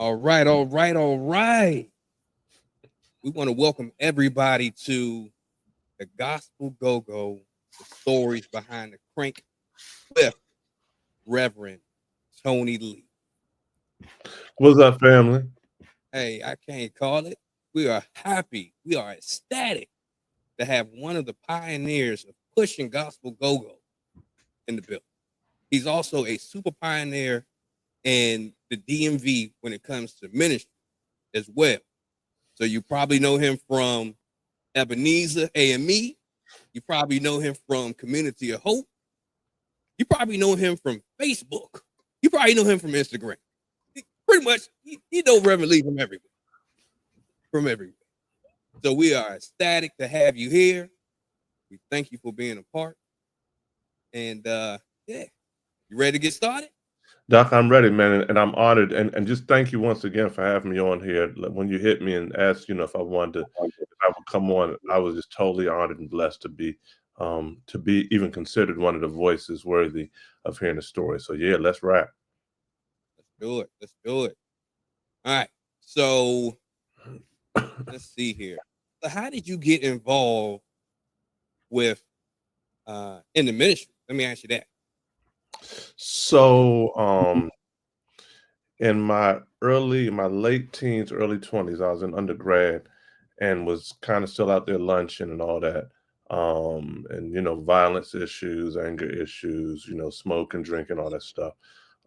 All right, all right, all right. We want to welcome everybody to the Gospel Go-Go, the stories behind the crank with Reverend Tony Lee. What's up, family? Hey, I can't call it. We are happy. We are ecstatic to have one of the pioneers of pushing Gospel Go-Go in the building. He's also a super pioneer in the DMV when it comes to ministry as well. So you probably know him from Ebenezer AME. You probably know him from Community of Hope. You probably know him from Facebook. You probably know him from Instagram. Pretty much, you know Reverend Lee from everywhere. From everywhere. So we are ecstatic to have you here. We thank you for being a part. And yeah, you ready to get started? Doc, I'm ready, man, and I'm honored. And just thank you once again for having me on here. When you hit me and asked, if I wanted to, if I would come on, I was just totally honored and blessed to be even considered one of the voices worthy of hearing the story. So yeah, let's wrap. Let's do it. Let's do it. All right. So let's see here. So how did you get involved with in the ministry? Let me ask you that. So in my late teens, early 20s, I was in undergrad and was kind of still out there lunching and all that. And violence issues, anger issues, smoking, drinking, all that stuff.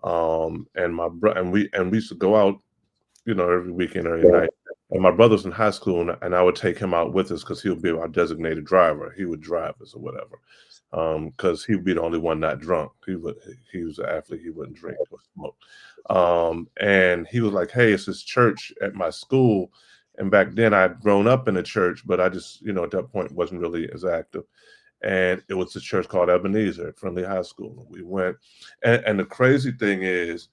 And my brother and we used to go out, every weekend, every night. And my brother was in high school, and I would take him out with us because he would be our designated driver. He would drive us or whatever, because he would be the only one not drunk. He was an athlete. He wouldn't drink or smoke. And he was like, "Hey, it's this church at my school." And back then, I'd grown up in a church, but I just, at that point, wasn't really as active. And it was a church called Ebenezer at Friendly High School. We went, and the crazy thing is,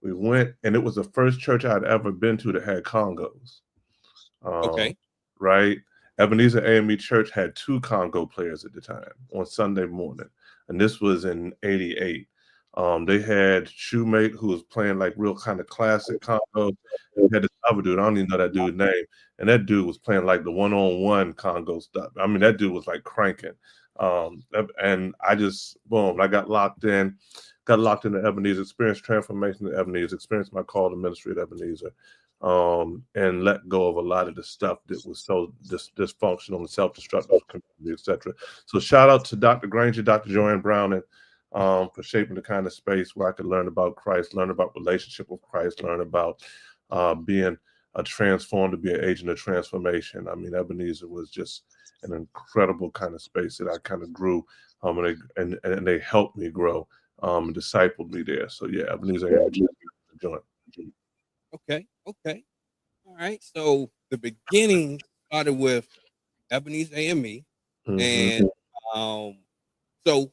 we went, and it was the first church I'd ever been to that had congos. Okay. Right? Ebenezer AME Church had 2 Congo players at the time on Sunday morning, and this was in '88. They had Shoemate, who was playing like real kind of classic Congo. They had this other dude, I don't even know that dude's name, and that dude was playing like the one-on-one Congo stuff. I mean, that dude was like cranking. And I just, boom, I got locked in the Ebenezer, experienced transformation at Ebenezer, experienced my call to ministry at Ebenezer. And let go of a lot of the stuff that was so dysfunctional and self-destructive, community, etc. So shout out to Dr. Granger, Dr. Joanne Browning, for shaping the kind of space where I could learn about Christ, learn about relationship with Christ, learn about being transformed to be an agent of transformation. I mean, Ebenezer was just an incredible kind of space that I kind of grew, and they helped me grow, and discipled me there. So yeah, Ebenezer joint. Okay. Okay. All right. So the beginning started with Ebenezer AME. Mm-hmm. And so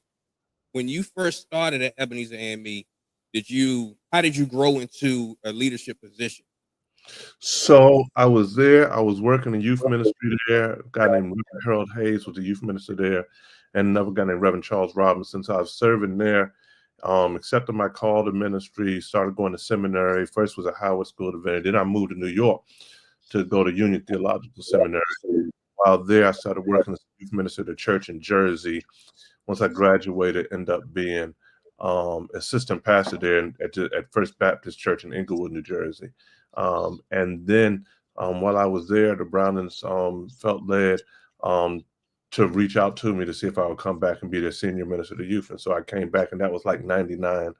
when you first started at Ebenezer AME, how did you grow into a leadership position? So I was there. I was working in youth ministry there. A guy named Reverend Harold Hayes was the youth minister there, and another guy named Reverend Charles Robinson. So I was serving there, accepted my call to ministry, started going to seminary. First was at Howard School of Divinity. Then I moved to New York to go to Union Theological Seminary. While there, I started working as a youth minister at a church in Jersey. Once I graduated, ended up being assistant pastor there at First Baptist Church in Englewood, New Jersey. And then while I was there, the Brownings felt led to reach out to me to see if I would come back and be their senior minister to youth. And so I came back, and that was like '99,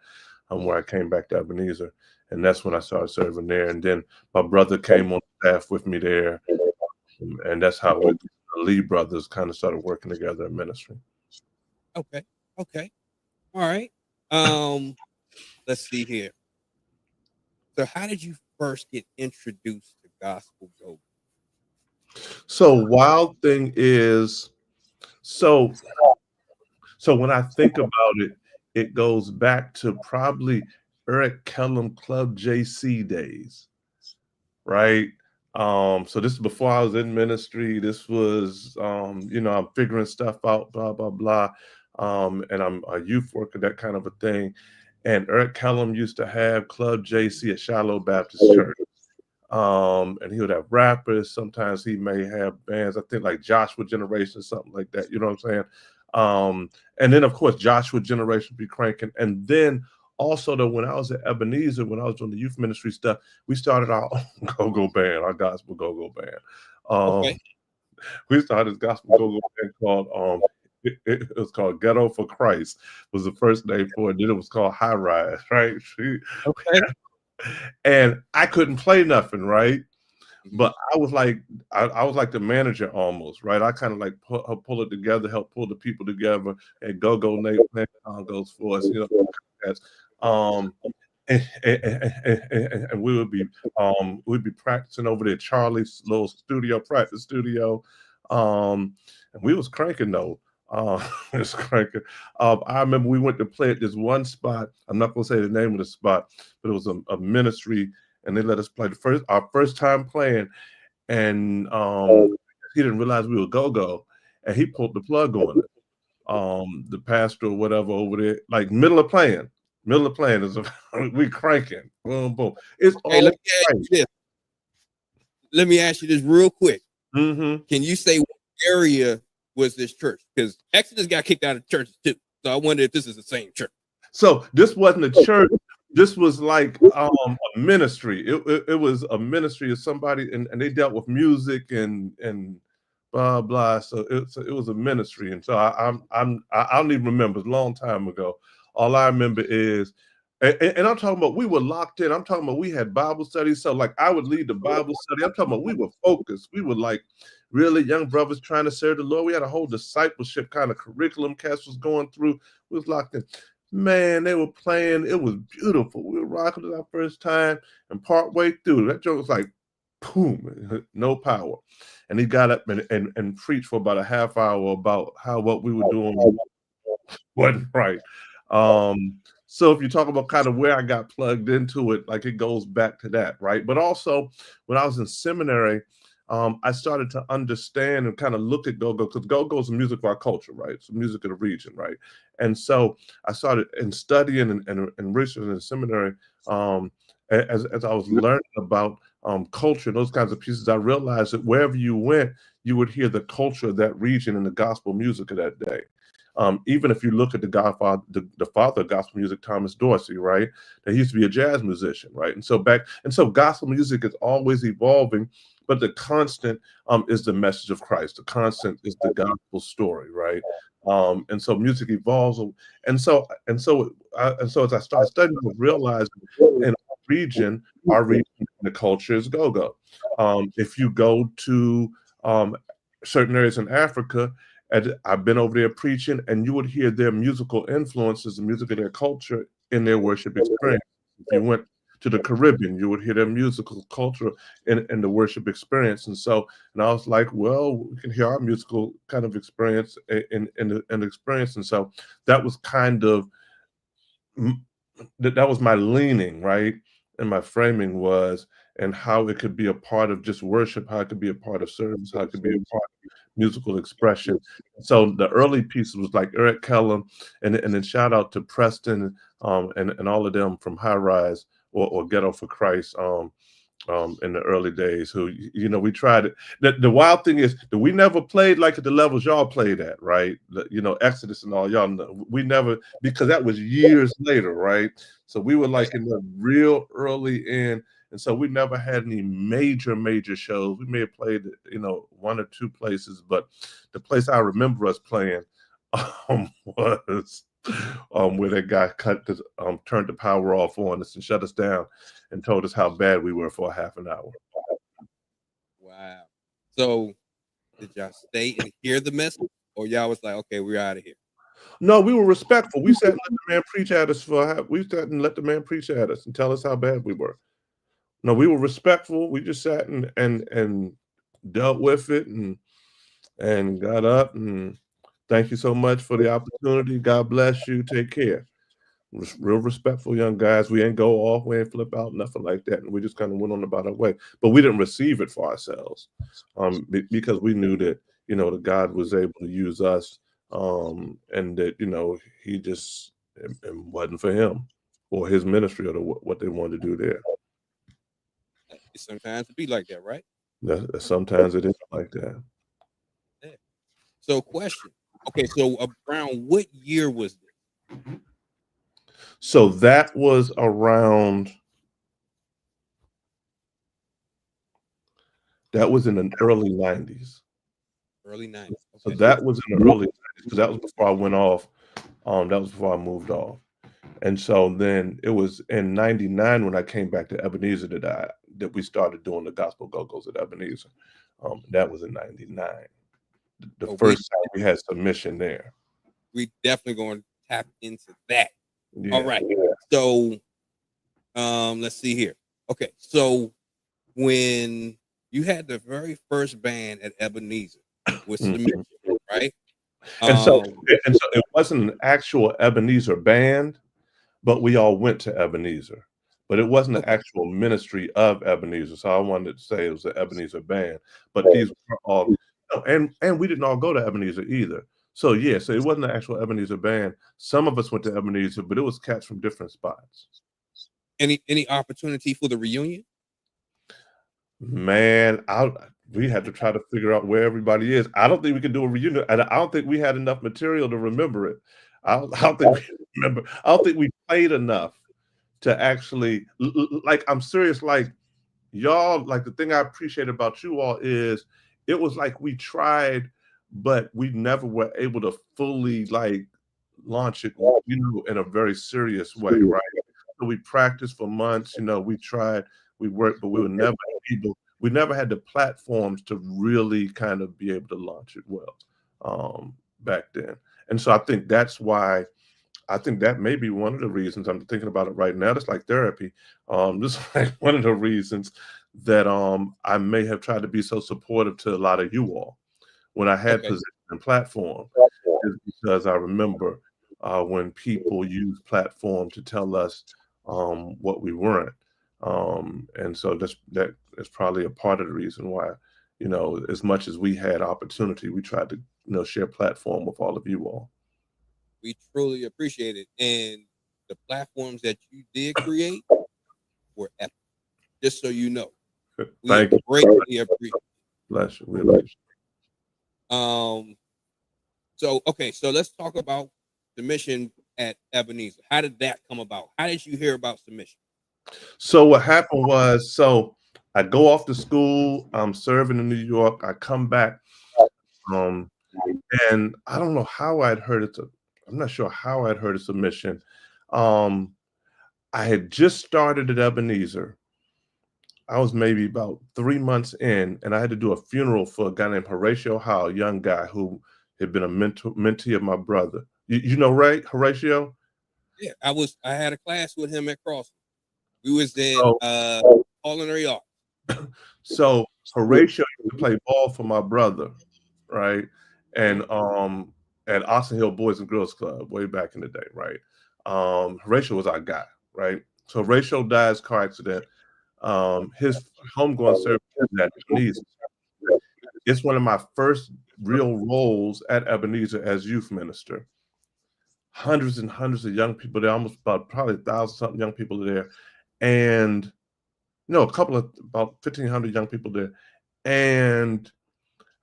where I came back to Ebenezer. And that's when I started serving there. And then my brother came on staff with me there. And that's how the Lee brothers kind of started working together in ministry. Okay. Okay. All right. Let's see here. So how did you first get introduced to gospel go? So wild thing is, so when I think about it, it goes back to probably Eric Kellum Club JC days, right? So this is before I was in ministry. This was, I'm figuring stuff out, blah, blah, blah. And I'm a youth worker, that kind of a thing. And Eric Kellum used to have Club JC at Shiloh Baptist Church. And he would have rappers. Sometimes he may have bands, I think like Joshua Generation, something like that. You know what I'm saying? And then of course Joshua Generation be cranking. And then also though, when I was at Ebenezer, when I was doing the youth ministry stuff, we started our own go-go band, our gospel go-go band. Okay. We started this gospel go-go band called it was called Ghetto for Christ was the first name for it. Then it was called High Rise, right? Okay. And I couldn't play nothing, right? Mhm. But I was like, I was like the manager almost, right? I kind of like pull it together, help pull the people together, and go Nate playing congos for us, you know. That's, and we'd be practicing over there, Charlie's little studio, practice studio, and we was cranking though. It was cranking. I remember we went to play at this one spot. I'm not gonna say the name of the spot, but it was a ministry, and they let us play our first time playing, and he didn't realize we were go-go, and he pulled the plug on it. The pastor or whatever over there, like middle of playing is we cranking, boom, boom. It's Hey, all right. let me ask you this real quick. Mm-hmm. Can you say what area was this church? Because Exodus got kicked out of churches too. So I wonder if this is the same church. So this wasn't a church. This was like a ministry. It was a ministry of somebody, and they dealt with music and blah blah. So it was a ministry, and so I don't even remember. It's a long time ago. All I remember is, and I'm talking about we were locked in. I'm talking about we had Bible studies. So like I would lead the Bible study. I'm talking about we were focused. We were like really young brothers trying to serve the Lord. We had a whole discipleship kind of curriculum Cass was going through. We was locked in. Man, they were playing. It was beautiful. We were rocking it our first time, and partway through, that joke was like, boom, no power. And he got up and preached for about a half hour about how what we were doing wasn't right. So if you talk about kind of where I got plugged into it, like it goes back to that, right? But also when I was in seminary, I started to understand and kind of look at go-go, because go-go is music of our culture, right? It's music of the region, right? And so I started in studying and researching in seminary, as I was learning about culture and those kinds of pieces, I realized that wherever you went, you would hear the culture of that region and the gospel music of that day. Even if you look at the father of gospel music, Thomas Dorsey, right? He used to be a jazz musician, right? And so gospel music is always evolving, but the constant is the message of Christ. The constant is the gospel story, right? And so music evolves, and so as I started studying, I realized in our region, the culture is go-go. If you go to certain areas in Africa, and I've been over there preaching, and you would hear their musical influences, the music of their culture in their worship experience. If you went to the Caribbean, you would hear their musical culture in the worship experience. And I was like, well, we can hear our musical kind of experience in the experience. And so that was kind of, that was my leaning, right? And my framing was, and how it could be a part of just worship, how it could be a part of service, how it could be a part of musical expression. So the early pieces was like Eric Kellum, and then shout out to Preston, and all of them from High Rise or Ghetto for Christ, in the early days, who, you know, we tried it. The wild thing is that we never played like at the levels y'all played at, right? You know, Exodus and all, y'all know, we never, because that was years later, right? So we were like in the real early end, and so we never had any major shows. We may have played, you know, one or two places, but the place I remember us playing was where that guy turned the power off on us and shut us down and told us how bad we were for a half an hour. Wow. So did y'all stay and hear the message, or y'all was like, okay, we're out of here? No, we were respectful. We sat and let the man preach at us we sat and let the man preach at us and tell us how bad we were. No, we were respectful. We just sat and dealt with it and got up, and thank you so much for the opportunity. God bless you. Take care. Real respectful young guys. We ain't go off, we ain't flip out, nothing like that. And we just kind of went on about our way. But we didn't receive it for ourselves, because we knew that, you know, that God was able to use us, and that, you know, he just, it wasn't for him or his ministry or what they wanted to do there. Sometimes it be like that, right? Sometimes it is like that. Yeah. So, question. Okay, so around what year was this? So that was around. That was in the early 90s. Early 90s. So Okay. that was in the early 90s because that was before I went off. That was before I moved off. And so then it was in 99 when I came back to Ebenezer that we started doing the Gospel Go-Go's at Ebenezer. That was in 99. The So first time we had submission there. we definitely going to tap into that. Yeah. All right. So let's see here. Okay. So when you had the very first band at Ebenezer with submission, right? And so it wasn't an actual Ebenezer band, but we all went to Ebenezer. But it wasn't an actual ministry of Ebenezer. So I wanted to say it was an Ebenezer band. But these were all, and we didn't all go to Ebenezer either. So yeah, so it wasn't an actual Ebenezer band. Some of us went to Ebenezer, but it was cats from different spots. Any opportunity for the reunion? Man, we had to try to figure out where everybody is. I don't think we can do a reunion, and I don't think we had enough material to remember it. I don't think we remember. I don't think we played enough to actually like. I'm serious. Like y'all, like the thing I appreciate about you all is it was like we tried, but we never were able to fully like launch it, in a very serious way, right? So we practiced for months, we tried, we worked, but we were never able, we never had the platforms to really kind of be able to launch it well back then. And so I think that's why I think that may be one of the reasons. I'm thinking about it right now. It's like therapy. This is like one of the reasons that I may have tried to be so supportive to a lot of you all when I had position and platform, is because I remember when people use platform to tell us what we weren't. And so that is probably a part of the reason why, as much as we had opportunity, we tried to, share platform with all of you all. We truly appreciate it. And the platforms that you did create were epic. Just so you know. Thank you. Greatly appreciate it. Bless you. We appreciate it. So let's talk about submission at Ebenezer. How did that come about? How did you hear about submission? So what happened was, I go off to school, I'm serving in New York, I come back, and I don't know how I'd heard it. I'm not sure how I'd heard of submission. I had just started at Ebenezer. I was maybe about 3 months in, and I had to do a funeral for a guy named Horatio Howe, a young guy who had been a mentee of my brother. You know Horatio? Yeah, I had a class with him at Crossing. We was in culinary art. So Horatio used to play ball for my brother, right? And at Austin Hill Boys and Girls Club way back in the day, right? Horatio was our guy, right? So Horatio dies car accident. His homegoing service is at Ebenezer. It's one of my first real roles at Ebenezer as youth minister. Hundreds and hundreds of young people there, almost probably 1,000 something young people there, and a couple of about 1,500 young people there, and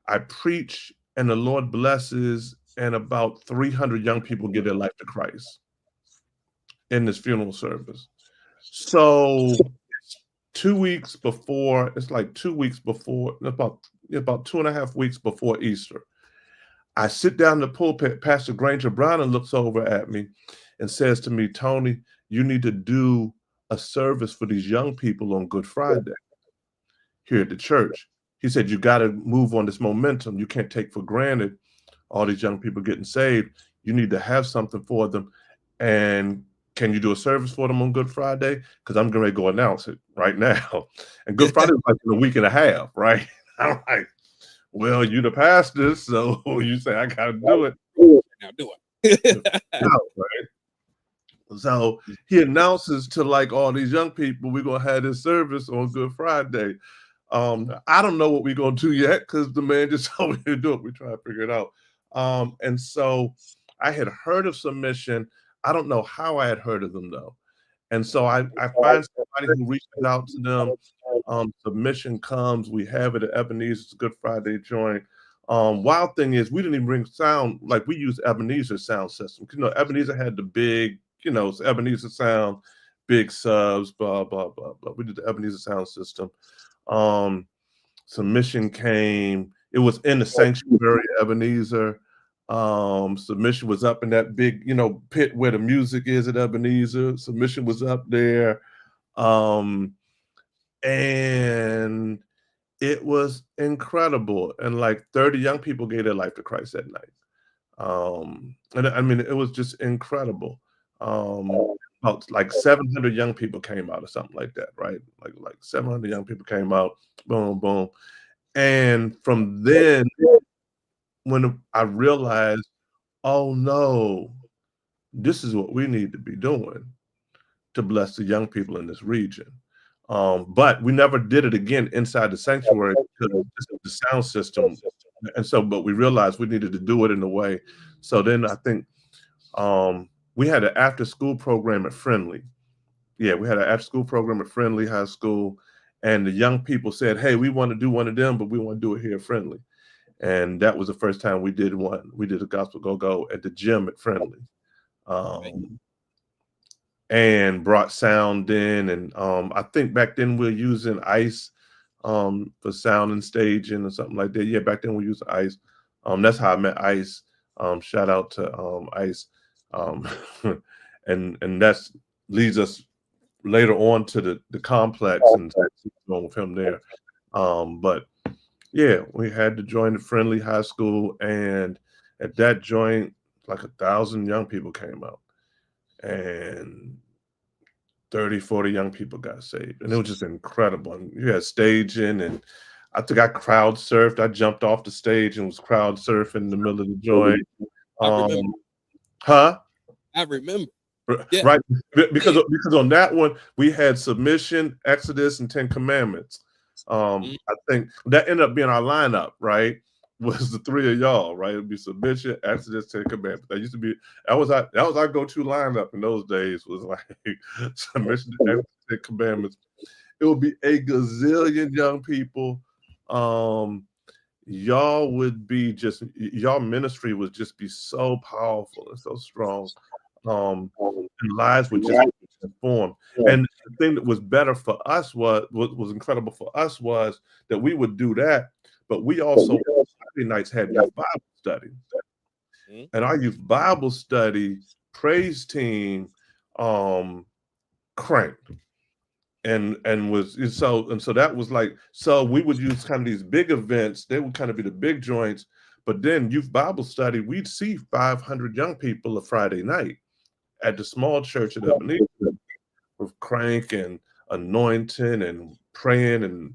I preach, and the Lord blesses, and about 300 young people give their life to Christ in this funeral service. So 2 weeks before, it's like 2 weeks before, about 2.5 weeks before Easter, I sit down in the pulpit. Pastor Granger Brown looks over at me and says to me, "Tony, you need to do a service for these young people on Good Friday here at the church." He said, "You got to move on this momentum. You can't take for granted all these young people getting saved. You need to have something for them. And can you do a service for them on Good Friday? Because I'm going to go announce it right now." And Good Friday was like in a week and a half, right? I'm like, "Well, you the pastor, so you say I got to do it." Now do it. Right? So he announces to like all these young people, we're going to have this service on Good Friday. I don't know what we're going to do yet because the man just told me to do it. We're trying to figure it out. And so I had heard of submission. I don't know how I had heard of them though. And so I find somebody who reaches out to them. Submission comes. We have it at Ebenezer. It's a Good Friday joint. Wild thing is we didn't even bring sound. Like we use Ebenezer sound system. You know, Ebenezer had the big, you know, Ebenezer sound, big subs, blah, blah, blah, blah. We did the Ebenezer sound system. Submission came. It was in the sanctuary, Ebenezer. Submission was up in that big, you know, pit where the music is at Ebenezer. Submission was up there. And it was incredible. And like 30 young people gave their life to Christ that night. And I mean, it was just incredible. About like 700 young people came out or something like that, right? Like 700 young people came out, boom, boom. And from then, when I realized, oh no, this is what we need to be doing to bless the young people in this region. But we never did it again inside the sanctuary because of the sound system. And so, but we realized we needed to do it in a way. So then I think we had an after school program at Friendly. Yeah, we had an after school program at Friendly High School. And the young people said, hey, we want to do one of them, but we want to do it here at Friendly. And that was the first time we did one. We did a gospel go-go at the gym at Friendly. And brought sound in. And I think back then we were using ice for sound and staging or something like that. Yeah, back then we used ice. That's how I met Ice. Shout out to Ice. And that's leads us later on to the complex and going with him there. But yeah, we had to join the Friendly High School, and at that joint, like 1,000 young people came out, and 30, 40 young people got saved, and it was just incredible. And you had staging, and I think I crowd surfed. I jumped off the stage and was crowd surfing in the middle of the joint. I remember. I remember. Yeah. Right, because on that one we had Submission, Exodus, and 10 Commandments. I think that ended up being our lineup, right? Was the three of y'all, right? It'd be Submission, Exodus, 10 Commandments. That was our go-to lineup in those days, was like Submission, Exodus, 10 Commandments. It would be a gazillion young people. Y'all would be just, y'all ministry would just be so powerful and so strong. And lives would just be transformed. And the thing that was better for us was incredible for us was that we would do that, but we also Saturday nights had youth Bible study. And our youth Bible study praise team cranked. And so that was like, so we would use kind of these big events, they would kind of be the big joints, but then youth Bible study, we'd see 500 young people a Friday night at the small church at Ebenezer with crank and anointing and praying and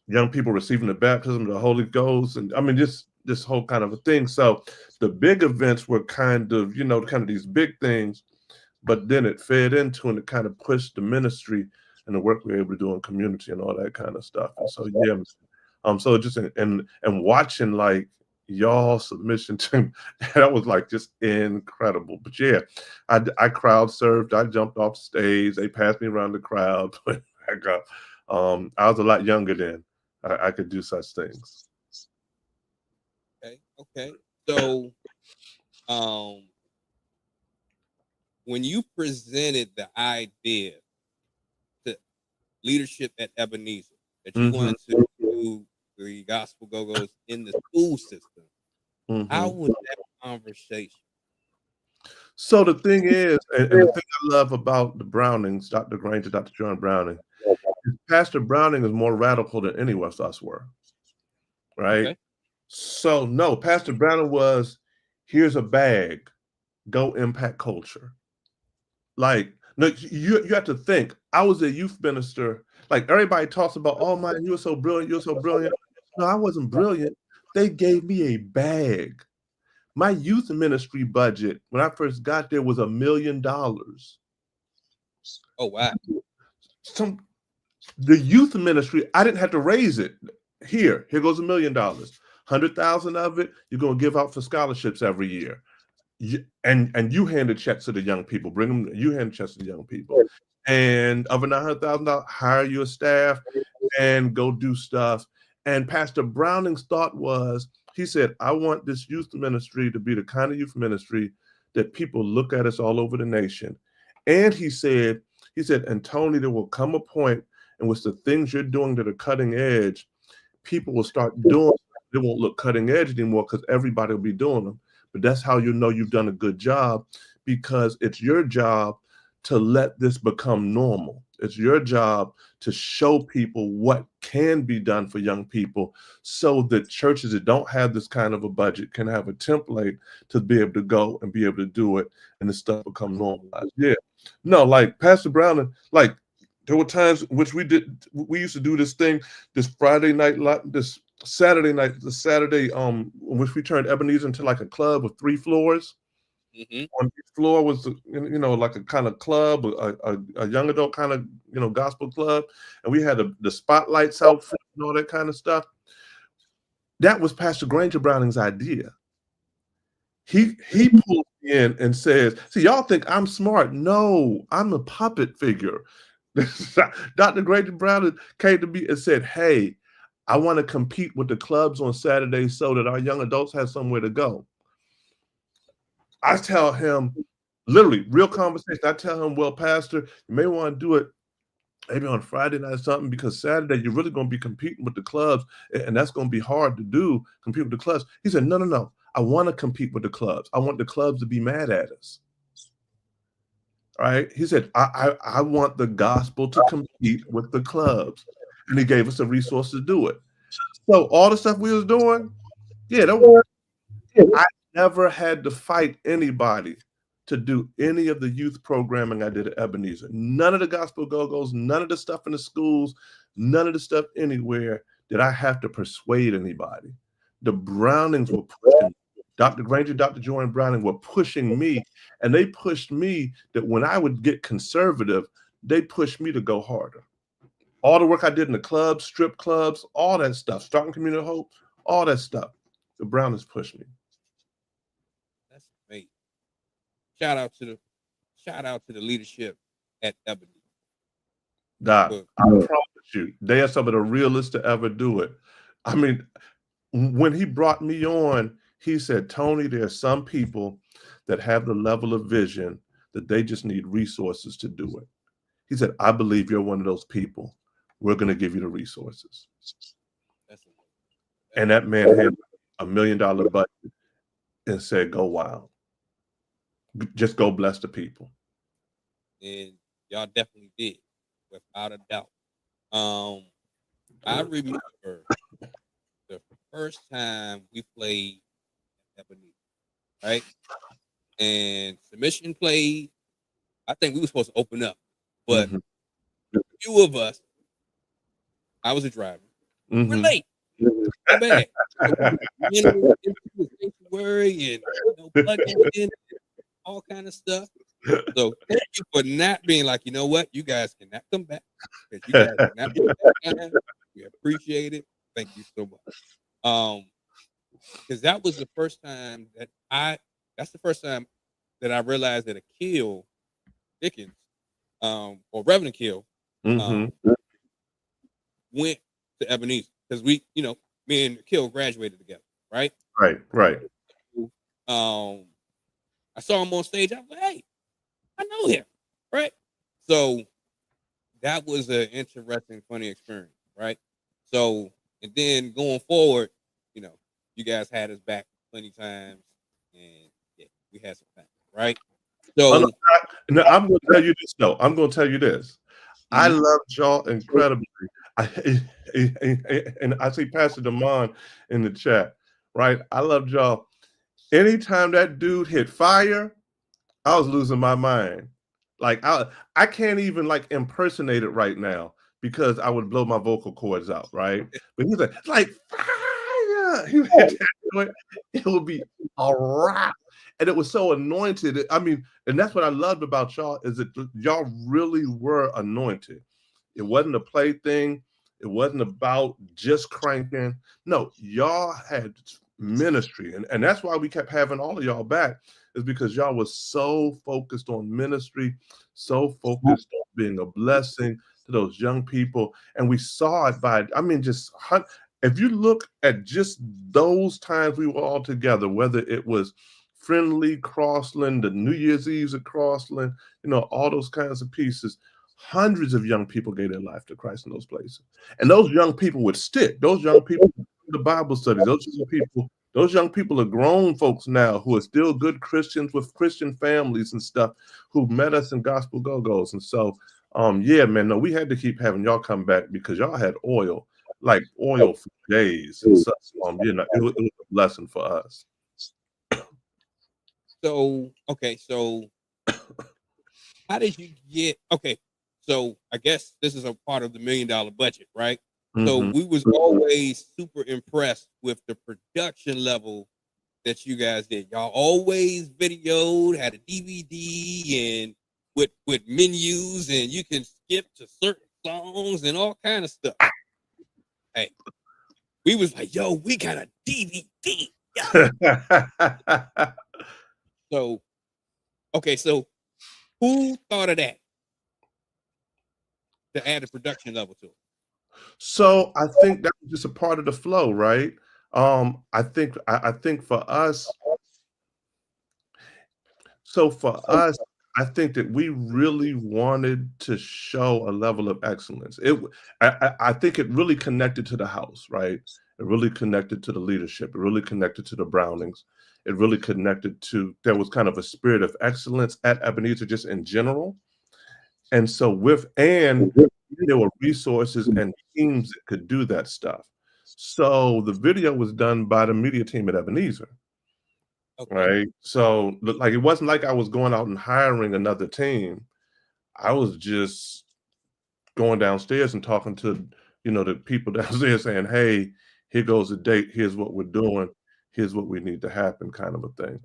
young people receiving the baptism of the Holy Ghost. And I mean, this whole kind of a thing. So the big events were kind of, you know, kind of these big things, but then it fed into and it kind of pushed the ministry and the work we were able to do in community and all that kind of stuff. And so, yeah, so just, and watching like, y'all Submission team, that was like just incredible. But yeah, I crowd surfed, I jumped off stage, they passed me around the crowd. I was a lot younger then. I could do such things. Okay. So when you presented the idea to leadership at Ebenezer that you wanted to do the gospel go-go's in the school system, how was that conversation? So the thing is, and the thing I love about the Brownings, Dr. Granger, Dr. John Browning, is Pastor Browning is more radical than any of us were, right? Okay. So no, Pastor Browning was, here's a bag, go impact culture. Like, no, you have to think, I was a youth minister, like everybody talks about, oh man, you were so brilliant, you're so brilliant. No, I wasn't brilliant. They gave me a bag. My youth ministry budget when I first got there was $1 million. Oh, wow. The youth ministry, I didn't have to raise it. Here goes $1 million. 100,000 of it, you're going to give out for scholarships every year. and you hand the checks to the young people, bring them, you hand the checks to the young people. And of a $900,000, hire your staff and go do stuff. And Pastor Browning's thought was, he said, I want this youth ministry to be the kind of youth ministry that people look at us all over the nation. And he said, and Tony, there will come a point in which the things you're doing that are cutting edge, people will start doing. They won't look cutting edge anymore because everybody will be doing them. But that's how you know you've done a good job, because it's your job to let this become normal. It's your job to show people what can be done for young people, so that churches that don't have this kind of a budget can have a template to be able to go and be able to do it, and this stuff become normalized. Yeah. No, like Pastor Brown, like there were times which we used to do this thing, this Friday night, this Saturday night, in which we turned Ebenezer into like a club with 3 floors. Mm-hmm. On each floor was, like a kind of club, a young adult kind of, gospel club. And we had the spotlights out front and all that kind of stuff. That was Pastor Granger Browning's idea. He pulled me in and says, see, y'all think I'm smart. No, I'm a puppet figure. Dr. Granger Browning came to me and said, hey, I want to compete with the clubs on Saturdays so that our young adults have somewhere to go. I tell him, literally, real conversation. I tell him, well, Pastor, you may want to do it maybe on Friday night or something, because Saturday you're really going to be competing with the clubs, and that's going to be hard to do, compete with the clubs. He said, no. I want to compete with the clubs. I want the clubs to be mad at us. All right? He said, I want the gospel to compete with the clubs. And he gave us the resources to do it. So all the stuff we was doing, I never had to fight anybody to do any of the youth programming I did at Ebenezer. None of the gospel go-go's, none of the stuff in the schools, none of the stuff anywhere did I have to persuade anybody. The Brownings were pushing. Dr. Granger, Dr. Jordan Browning were pushing me, and they pushed me that when I would get conservative, they pushed me to go harder. All the work I did in the clubs, strip clubs, all that stuff, starting Community of Hope, all that stuff, the Brownings pushed me. That's amazing. Shout out to the leadership at Ebenezer. Doc, I promise you, they are some of the realest to ever do it. I mean, when he brought me on, he said, Tony, there are some people that have the level of vision that they just need resources to do it. He said, I believe you're one of those people. We're going to give you the resources. And that man had $1 million budget and said, go wild. Just go bless the people. And y'all definitely did, without a doubt. I remember the first time we played Ebenezer, right? And Submission played. I think we were supposed to open up, but a few of us, I was a driver. We're late. So bad. Sanctuary and plugging in, all kind of stuff. So thank you for not being like, you know what, you guys cannot come back. Because you guys cannot be back. We appreciate it. Thank you so much. Because that was the first time that I realized that a Kill Dickens, or Reverend Kill, went to Ebenezer. Because me and Kill graduated together, right? Right. I saw him on stage. I was like, hey, I know him, right? So that was an interesting, funny experience, right? So, and then going forward, you guys had us back plenty times, and yeah, we had some fun, right? So I'm going to tell you this, though. I'm going to tell you this. I loved y'all incredibly. And I see Pastor Damon in the chat, right? I loved y'all. Anytime that dude hit fire, I was losing my mind. Like I can't even like impersonate it right now because I would blow my vocal cords out, right? But he's like fire. He would hit that joint, it would be a rap. And it was so anointed. I mean, and that's what I loved about y'all, is that y'all really were anointed. It wasn't a plaything. It wasn't about just cranking. No, y'all had ministry. And that's why we kept having all of y'all back, is because y'all was so focused on ministry, so focused on being a blessing to those young people. And we saw it by, I mean, just if you look at just those times we were all together, whether it was Friendly, Crossland, the New Year's Eves at Crossland, all those kinds of pieces, hundreds of young people gave their life to Christ in those places. And those young people would stick. Those young people, the Bible studies, those young people are grown folks now who are still good Christians with Christian families and stuff, who met us in Gospel Go-Go's. And so, yeah, man, no, we had to keep having y'all come back because y'all had oil for days. And so, it was a blessing for us. So, okay, so how did you get, okay, so I guess this is a part of the $1 million budget, right? So we was always super impressed with the production level that you guys did. Y'all always videoed, had a DVD and with menus, and you can skip to certain songs and all kind of stuff. Hey, we was like, yo, we got a DVD. So, okay, so who thought of that to add a production level to it? So I think that was just a part of the flow, right? I think for us, I think that we really wanted to show a level of excellence. I think it really connected to the house, right? It really connected to the leadership. It really connected to the Brownings. It really connected to, there was kind of a spirit of excellence at Ebenezer just in general. And so there were resources and teams that could do that stuff. So the video was done by the media team at Ebenezer. Okay. Right. So like, it wasn't like I was going out and hiring another team. I was just going downstairs and talking to, the people downstairs saying, hey, here goes the date. Here's what we're doing. Here's what we need to happen, kind of a thing.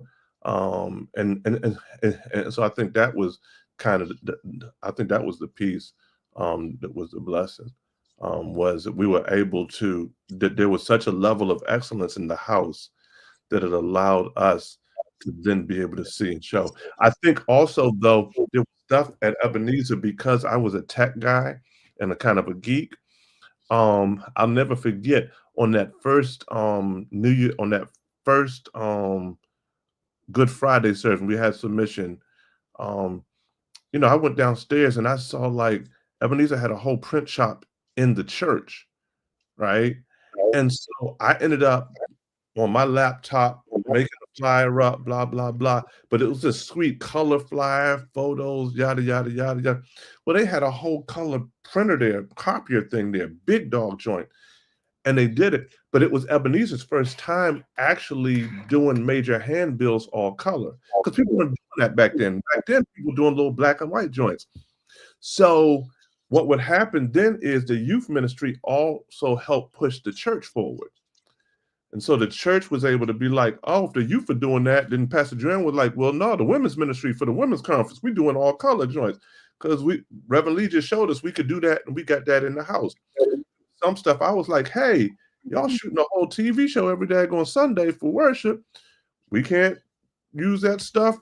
And so I think that was kind of, I think that was the piece that was the blessing, was that we were able to, that there was such a level of excellence in the house that it allowed us to then be able to see and show. I think also, though, there was stuff at Ebenezer, because I was a tech guy and a kind of a geek. I'll never forget on that first New Year, on that first Good Friday service, we had submission. I went downstairs and I saw like Ebenezer had a whole print shop in the church, right? And so I ended up on my laptop making a flyer up, blah, blah, blah. But it was a sweet color flyer, photos, yada, yada, yada, yada. Well, they had a whole color printer there, copier thing there, big dog joint. And they did it. But it was Ebenezer's first time actually doing major handbills all color. Because people weren't doing that back then. Back then, people were doing little black and white joints. So what would happen then is the youth ministry also helped push the church forward. And so the church was able to be like, oh, if the youth are doing that, then Pastor Dren was like, well, no, the women's ministry for the women's conference, we're doing all color joints. Because Reverend Lee just showed us we could do that, and we got that in the house. Some stuff I was like, hey, y'all shooting a whole TV show every day on Sunday for worship. We can't use that stuff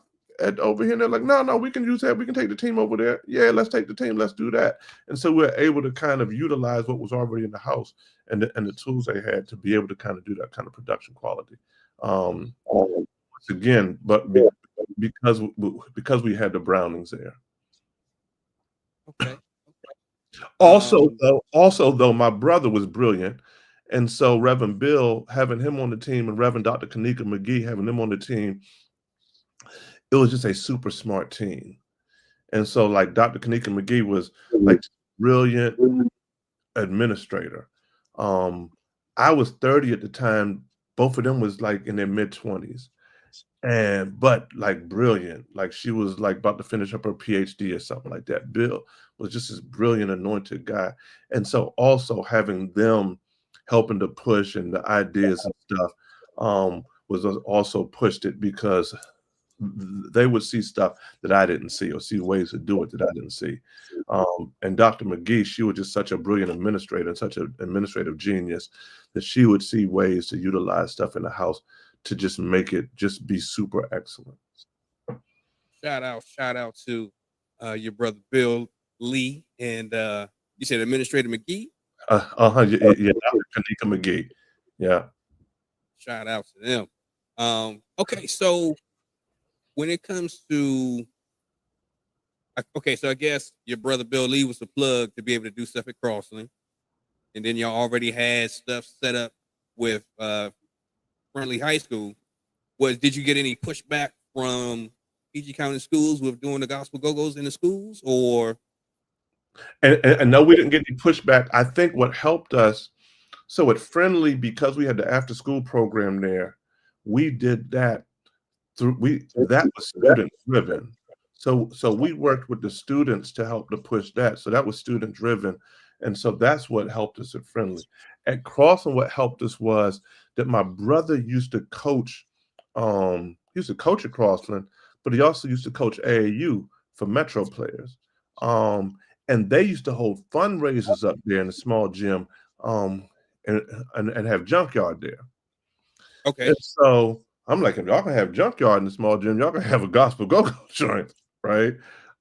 over here. And they're like, no, we can use that. We can take the team over there. Yeah, let's take the team. Let's do that. And so we're able to kind of utilize what was already in the house and the tools they had to be able to kind of do that kind of production quality. Once again, but because we had the Brownings there. Okay. Also, though, my brother was brilliant. And so Reverend Bill, having him on the team, and Reverend Dr. Kanika McGee, having them on the team, it was just a super smart team. And so like Dr. Kanika McGee was like brilliant administrator. I was 30 at the time. Both of them was like in their mid-20s. But like brilliant, like she was like about to finish up her PhD or something like that. Bill was just this brilliant, anointed guy. And so also having them helping to push and the ideas and stuff was also pushed it, because they would see stuff that I didn't see, or see ways to do it that I didn't see. And Dr. McGee, she was just such a brilliant administrator and such an administrative genius that she would see ways to utilize stuff in the house to just make it just be super excellent. Shout out to your brother Bill Lee and you said Administrator McGee. Yeah, Kanika McGee. Yeah. Shout out to them. Okay, so when it comes to so I guess your brother Bill Lee was the plug to be able to do stuff at Crossland, and then y'all already had stuff set up with Friendly High School. Did you get any pushback from PG County schools with doing the gospel go-go's in the schools, or? And no, we didn't get any pushback. I think what helped us, so at Friendly, because we had the after-school program there, we did that that was student driven. So we worked with the students to help to push that. So that was student driven. And so that's what helped us at Friendly. At Crossland, what helped us was that my brother used to coach, at Crossland, but he also used to coach AAU for Metro players. And they used to hold fundraisers up there in a small gym, and have junkyard there. Okay. And so I'm like, if y'all can have junkyard in the small gym, y'all can have a gospel go-go joint, right?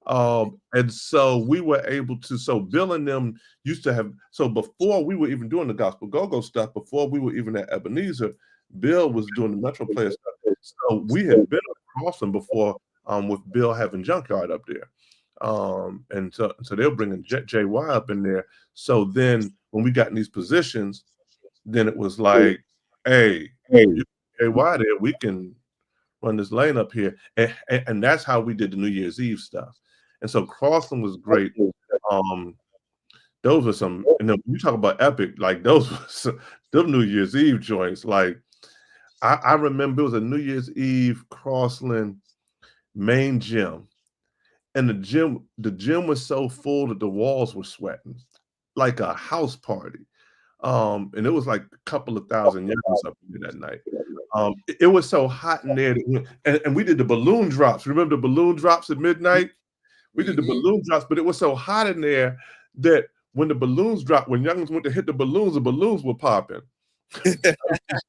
And so we were able to, so Bill and them used to have, so before we were even doing the gospel go-go stuff, before we were even at Ebenezer, Bill was doing the Metro player stuff. So we had been across them before, with Bill having junkyard up there. And so they were bringing JY up in there. So then when we got in these positions, then it was like, hey, JY there, we can run this lane up here. And that's how we did the New Year's Eve stuff. And so Crossland was great. Those were some, and then when you talk about epic, like those were some, them New Year's Eve joints. Like I remember it was a New Year's Eve Crossland main gym. And the gym was so full that the walls were sweating, like a house party. And it was like a couple of thousand youngsters up there that night. It was so hot in there. And we did the balloon drops. Remember the balloon drops at midnight? We did the balloon drops, but it was so hot in there that when the balloons dropped, when youngsters went to hit the balloons were popping. It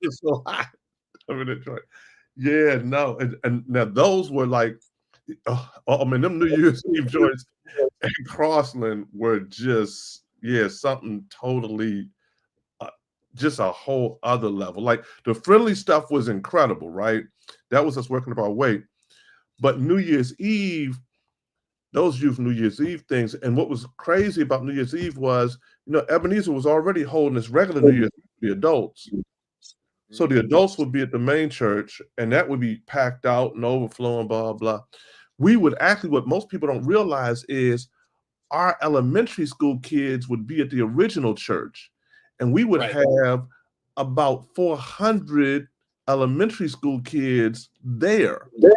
was so hot. I mean, yeah, no. And now those were like, I mean, them New Year's Eve joints at Crossland were just, something totally, just a whole other level. Like the Friendly stuff was incredible, right? That was us working up our weight. But New Year's Eve, those youth New Year's Eve things, and what was crazy about New Year's Eve was, Ebenezer was already holding this regular New Year's Eve for the adults. So the adults would be at the main church, and that would be packed out and overflowing, blah, blah. We would actually, what most people don't realize is our elementary school kids would be at the original church, and we would have about 400 elementary school kids there New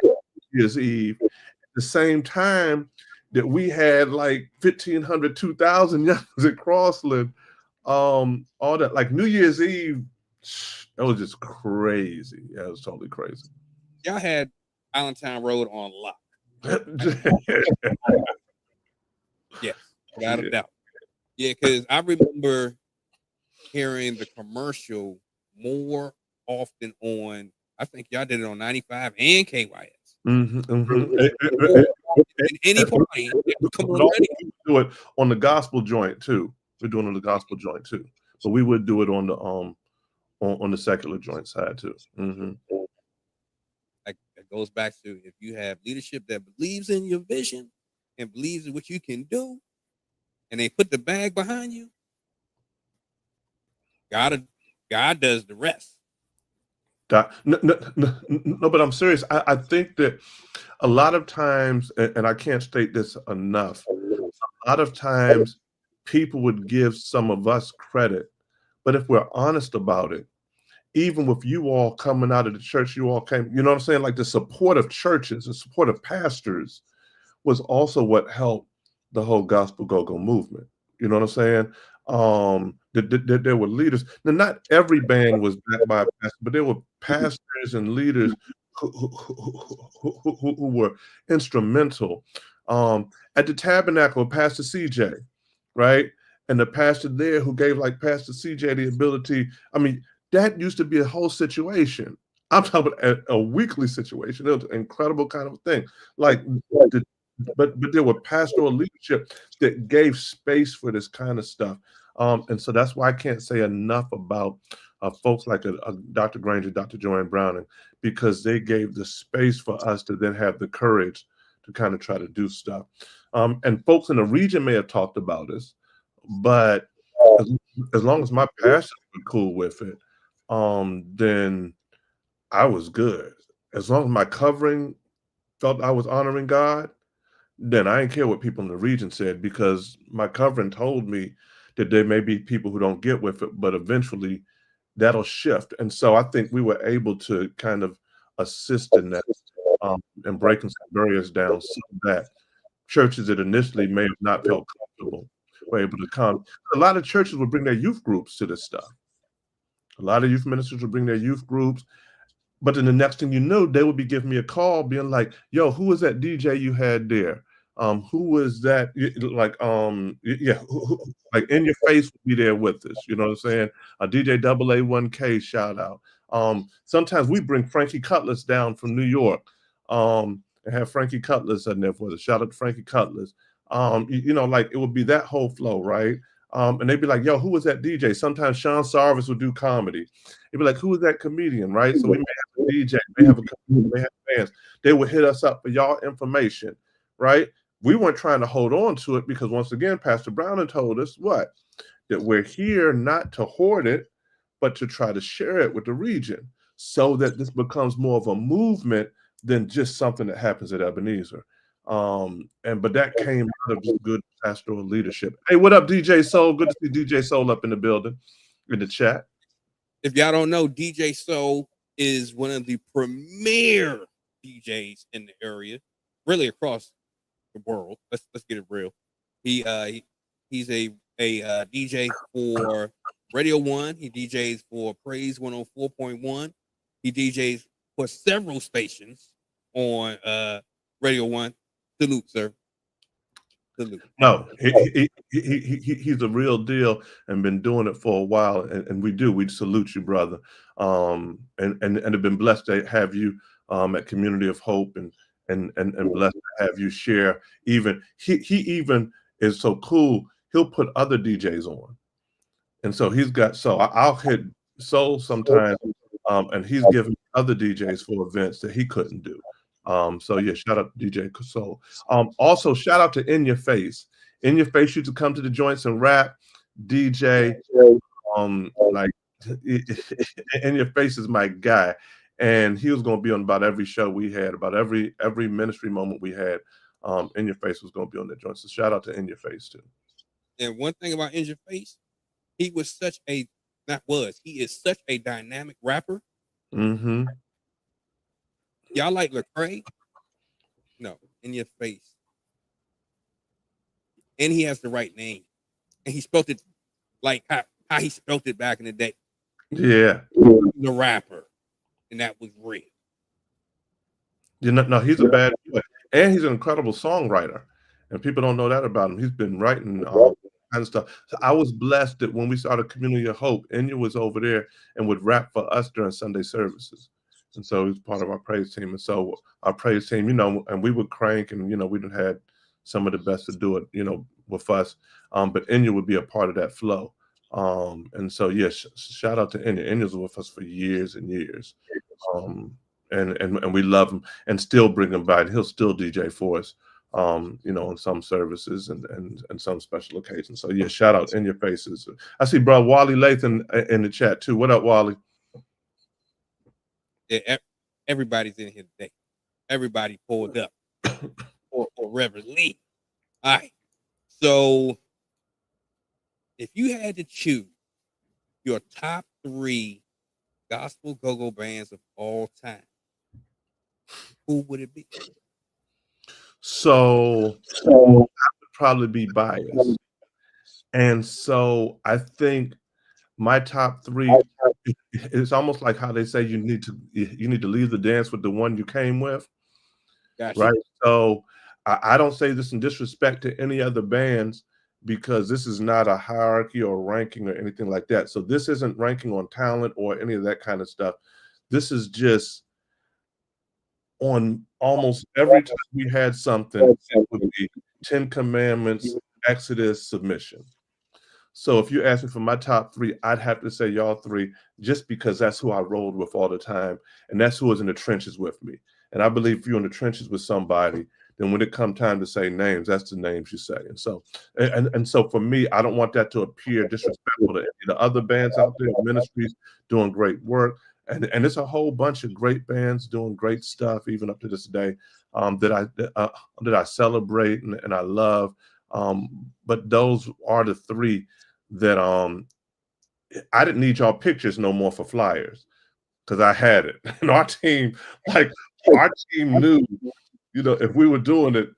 Year's Eve at the same time that we had like 1,500, 2,000 youngsters at Crossland. All that, like New Year's Eve, that was just crazy. Yeah, it was totally crazy. Y'all had Allentown Road on lock. Yes, without a doubt. Yeah, because I remember hearing the commercial more often on, I think y'all did it on 95 and KYS. In any party, we do it on the gospel joint too. We're doing it on the gospel joint too, but we would do it on the on the secular joint side too. Like it goes back to, if you have leadership that believes in your vision and believes in what you can do, and they put the bag behind you, God does the rest. No, but I'm serious. I think that a lot of times, and I can't state this enough, a lot of times people would give some of us credit, but if we're honest about it, even with you all coming out of the church, you all came, you know what I'm saying? Like the support of churches, the support of pastors was also what helped the whole gospel go-go movement. You know what I'm saying? There were leaders. Now, not every band was backed by a pastor, but there were pastors and leaders who were instrumental. At the Tabernacle, Pastor CJ, right? And the pastor there who gave like Pastor CJ the ability. I mean, that used to be a whole situation. I'm talking about a weekly situation. It was an incredible kind of thing. Like, but there were pastoral leadership that gave space for this kind of stuff. And so that's why I can't say enough about folks like Dr. Granger, Dr. Joanne Browning, because they gave the space for us to then have the courage to kind of try to do stuff. And folks in the region may have talked about us, but as long as my pastors were cool with it, then I was good. As long as my covering felt I was honoring God, then I didn't care what people in the region said, because my covering told me that there may be people who don't get with it, but eventually that'll shift. And so I think we were able to kind of assist in that, and breaking some barriers down so that churches that initially may have not felt comfortable were able to come. A lot of churches would bring their youth groups to this stuff. A lot of youth ministers would bring their youth groups. But then the next thing you know, they would be giving me a call being like, yo, who was that DJ you had there? Who was that? Like, yeah, like In Your Face would be there with us. You know what I'm saying? A DJ AA1K shout out. Sometimes we bring Frankie Cutlass down from New York, and have Frankie Cutlass in there for us. Shout out to Frankie Cutlass. Like it would be that whole flow, right? And they'd be like, yo, who was that DJ? Sometimes Sean Sarvis would do comedy. It'd be like, who is that comedian, right? So we may have a DJ, may have a comedian, may have fans. They would hit us up for y'all information, right? We weren't trying to hold on to it because, once again, Pastor Browning told us what? That we're here not to hoard it, but to try to share it with the region so that this becomes more of a movement than just something that happens at Ebenezer. But that came out of good pastoral leadership. Hey, what up, DJ Soul? Good to see DJ Soul up in the building, in the chat. If y'all don't know, DJ Soul is one of the premier DJs in the area, really across the world. Let's get it real. He's a DJ for Radio 1. He DJs for Praise 104.1. He DJs for several stations on Radio 1. Salute, sir. Salute. No, he's a real deal and been doing it for a while, and we salute you, brother. And have been blessed to have you at Community of Hope, and blessed to have you share. Even he even is so cool. He'll put other DJs on, and so I'll hit Soul sometimes, and he's giving other DJs for events that he couldn't do. So yeah, shout out to DJ Soul. Also shout out to In Your Face. In Your Face used to come to the joints and rap. DJ, like In Your Face is my guy, and he was going to be on about every show we had, about every ministry moment we had. In Your Face was going to be on the joint. So shout out to In Your Face too. And one thing about In Your Face, he is such a dynamic rapper. Mm-hmm. Y'all like Lecrae? No, In Your Face. And he has the right name. And he spelled it like how he spelled it back in the day. Yeah. The rapper. And that was real. No, he's a bad boy. And he's an incredible songwriter. And people don't know that about him. He's been writing all kinds of stuff. So I was blessed that when we started Community of Hope, Enya was over there and would rap for us during Sunday services. And so he's part of our praise team. And so our praise team, and we would crank, and, we done had some of the best to do it, with us. But Enya would be a part of that flow. And so, yes, shout out to Enya. Enya's with us for years and years. And we love him and still bring him by. And he'll still DJ for us, on some services and some special occasions. So, yeah, shout out In Your Faces. I see bro Wally Lathan in the chat too. What up, Wally? Yeah, everybody's in here today. Everybody pulled up for Reverend Lee. All right. So if you had to choose your top 3 gospel go-go bands of all time, who would it be? So I would probably be biased. And so I think my top three, it's almost like how they say you need to leave the dance with the one you came with, Gotcha. right? So I don't say this in disrespect to any other bands, because this is not a hierarchy or ranking or anything like that. So this isn't ranking on talent or any of that kind of stuff. This is just on almost every time we had something, it would be 10 Commandments, Exodus, Submission. So if you ask me for my top three, I'd have to say y'all three, just because that's who I rolled with all the time, and that's who was in the trenches with me. And I believe if you're in the trenches with somebody, then when it comes time to say names, that's the names you say. And so, and so for me, I don't want that to appear disrespectful to any of the other bands out there, ministries doing great work. And it's a whole bunch of great bands doing great stuff, even up to this day, that I celebrate and I love. But those are the three that I didn't need y'all pictures no more for flyers, because I had it. And our team knew, if we were doing it,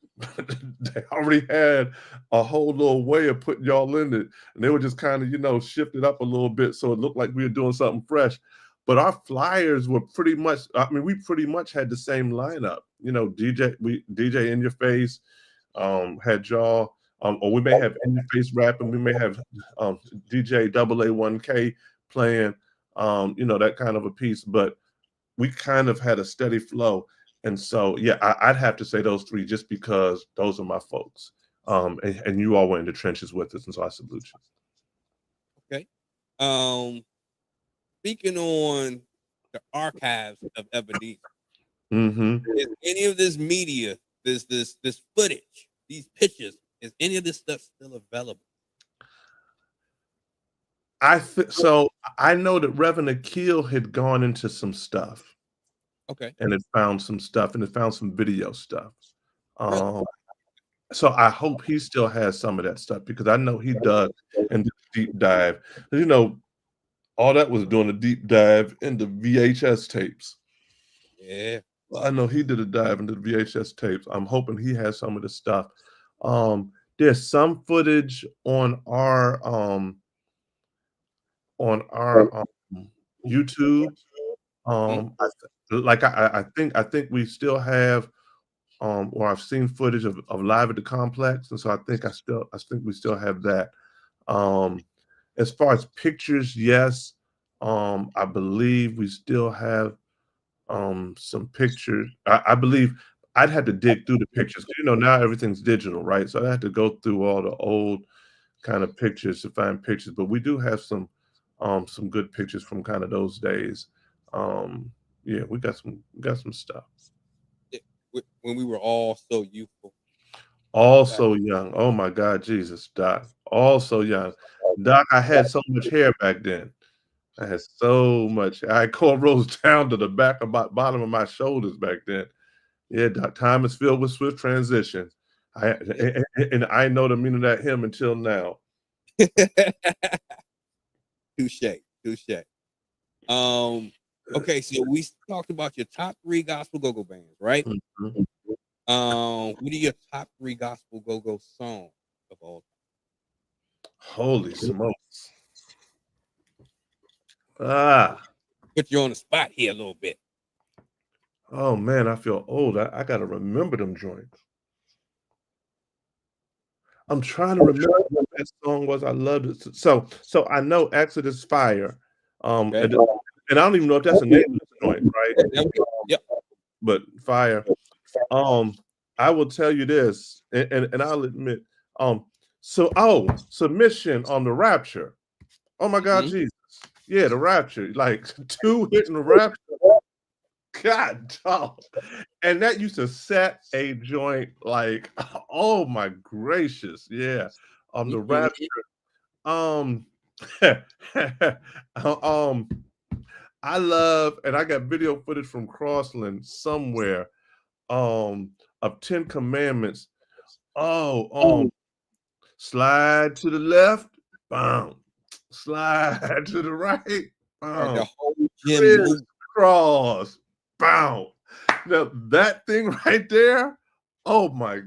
they already had a whole little way of putting y'all in it. And they would just kind of, shift it up a little bit so it looked like we were doing something fresh. But our flyers were pretty much, we pretty much had the same lineup. DJ In Your Face had y'all, or we may have In Your Face rapping, we may have DJ AA1K playing, that kind of a piece, but we kind of had a steady flow. And so, yeah, I'd have to say those three, just because those are my folks. And you all were in the trenches with us, and so I salute you. Okay. Speaking on the archives of Ebenezer, is any of this media, this footage, these pictures, is any of this stuff still available? So I know that Reverend Akil had gone into some stuff. Okay. And it found some stuff, and it found some video stuff. Really? So I hope he still has some of that stuff, because I know he dug and did a deep dive. All that was doing a deep dive into VHS tapes. Yeah. I know he did a dive into the VHS tapes. I'm hoping he has some of the stuff. There's some footage on our YouTube. I think we still have, or I've seen footage of Live at the Complex, and so I think we still have that. As far as pictures, yes, I believe we still have some pictures. I believe I'd have to dig through the pictures. Now everything's digital, right? So I had to go through all the old kind of pictures to find pictures, but we do have some good pictures from kind of those days. Yeah, we got some stuff. When we were all so youthful. All so young. Oh my God, Jesus, Doc. All so young. Doc, I had so much hair back then. I had so much. I had cornrows down to the back of my bottom of my shoulders back then. Yeah, Doc, time is filled with swift transition. And I know the meaning of that hymn until now. Touche. Okay, so we talked about your top 3 gospel go-go bands, right? Mm-hmm. What are your top 3 gospel go-go songs of all time? Holy smokes. Put you on the spot here a little bit. Oh man, I feel old. I gotta remember them joints. I'm trying to remember what that song was. I loved it. So I know Exodus Fire. Okay. And I don't even know if that's a name of the joint, right? Yep. But Fire. I will tell you this, and I'll admit, Submission on the Rapture. Oh my God, Jesus. Yeah, the Rapture. Like 2 hitting the Rapture. God, dog. And that used to set a joint like, oh my gracious, yeah. The Rapture. I love, and I got video footage from Crossland somewhere, of 10 Commandments. Slide to the left, boom. Slide to the right, boom. The whole gym cross, boom. Now that thing right there, oh my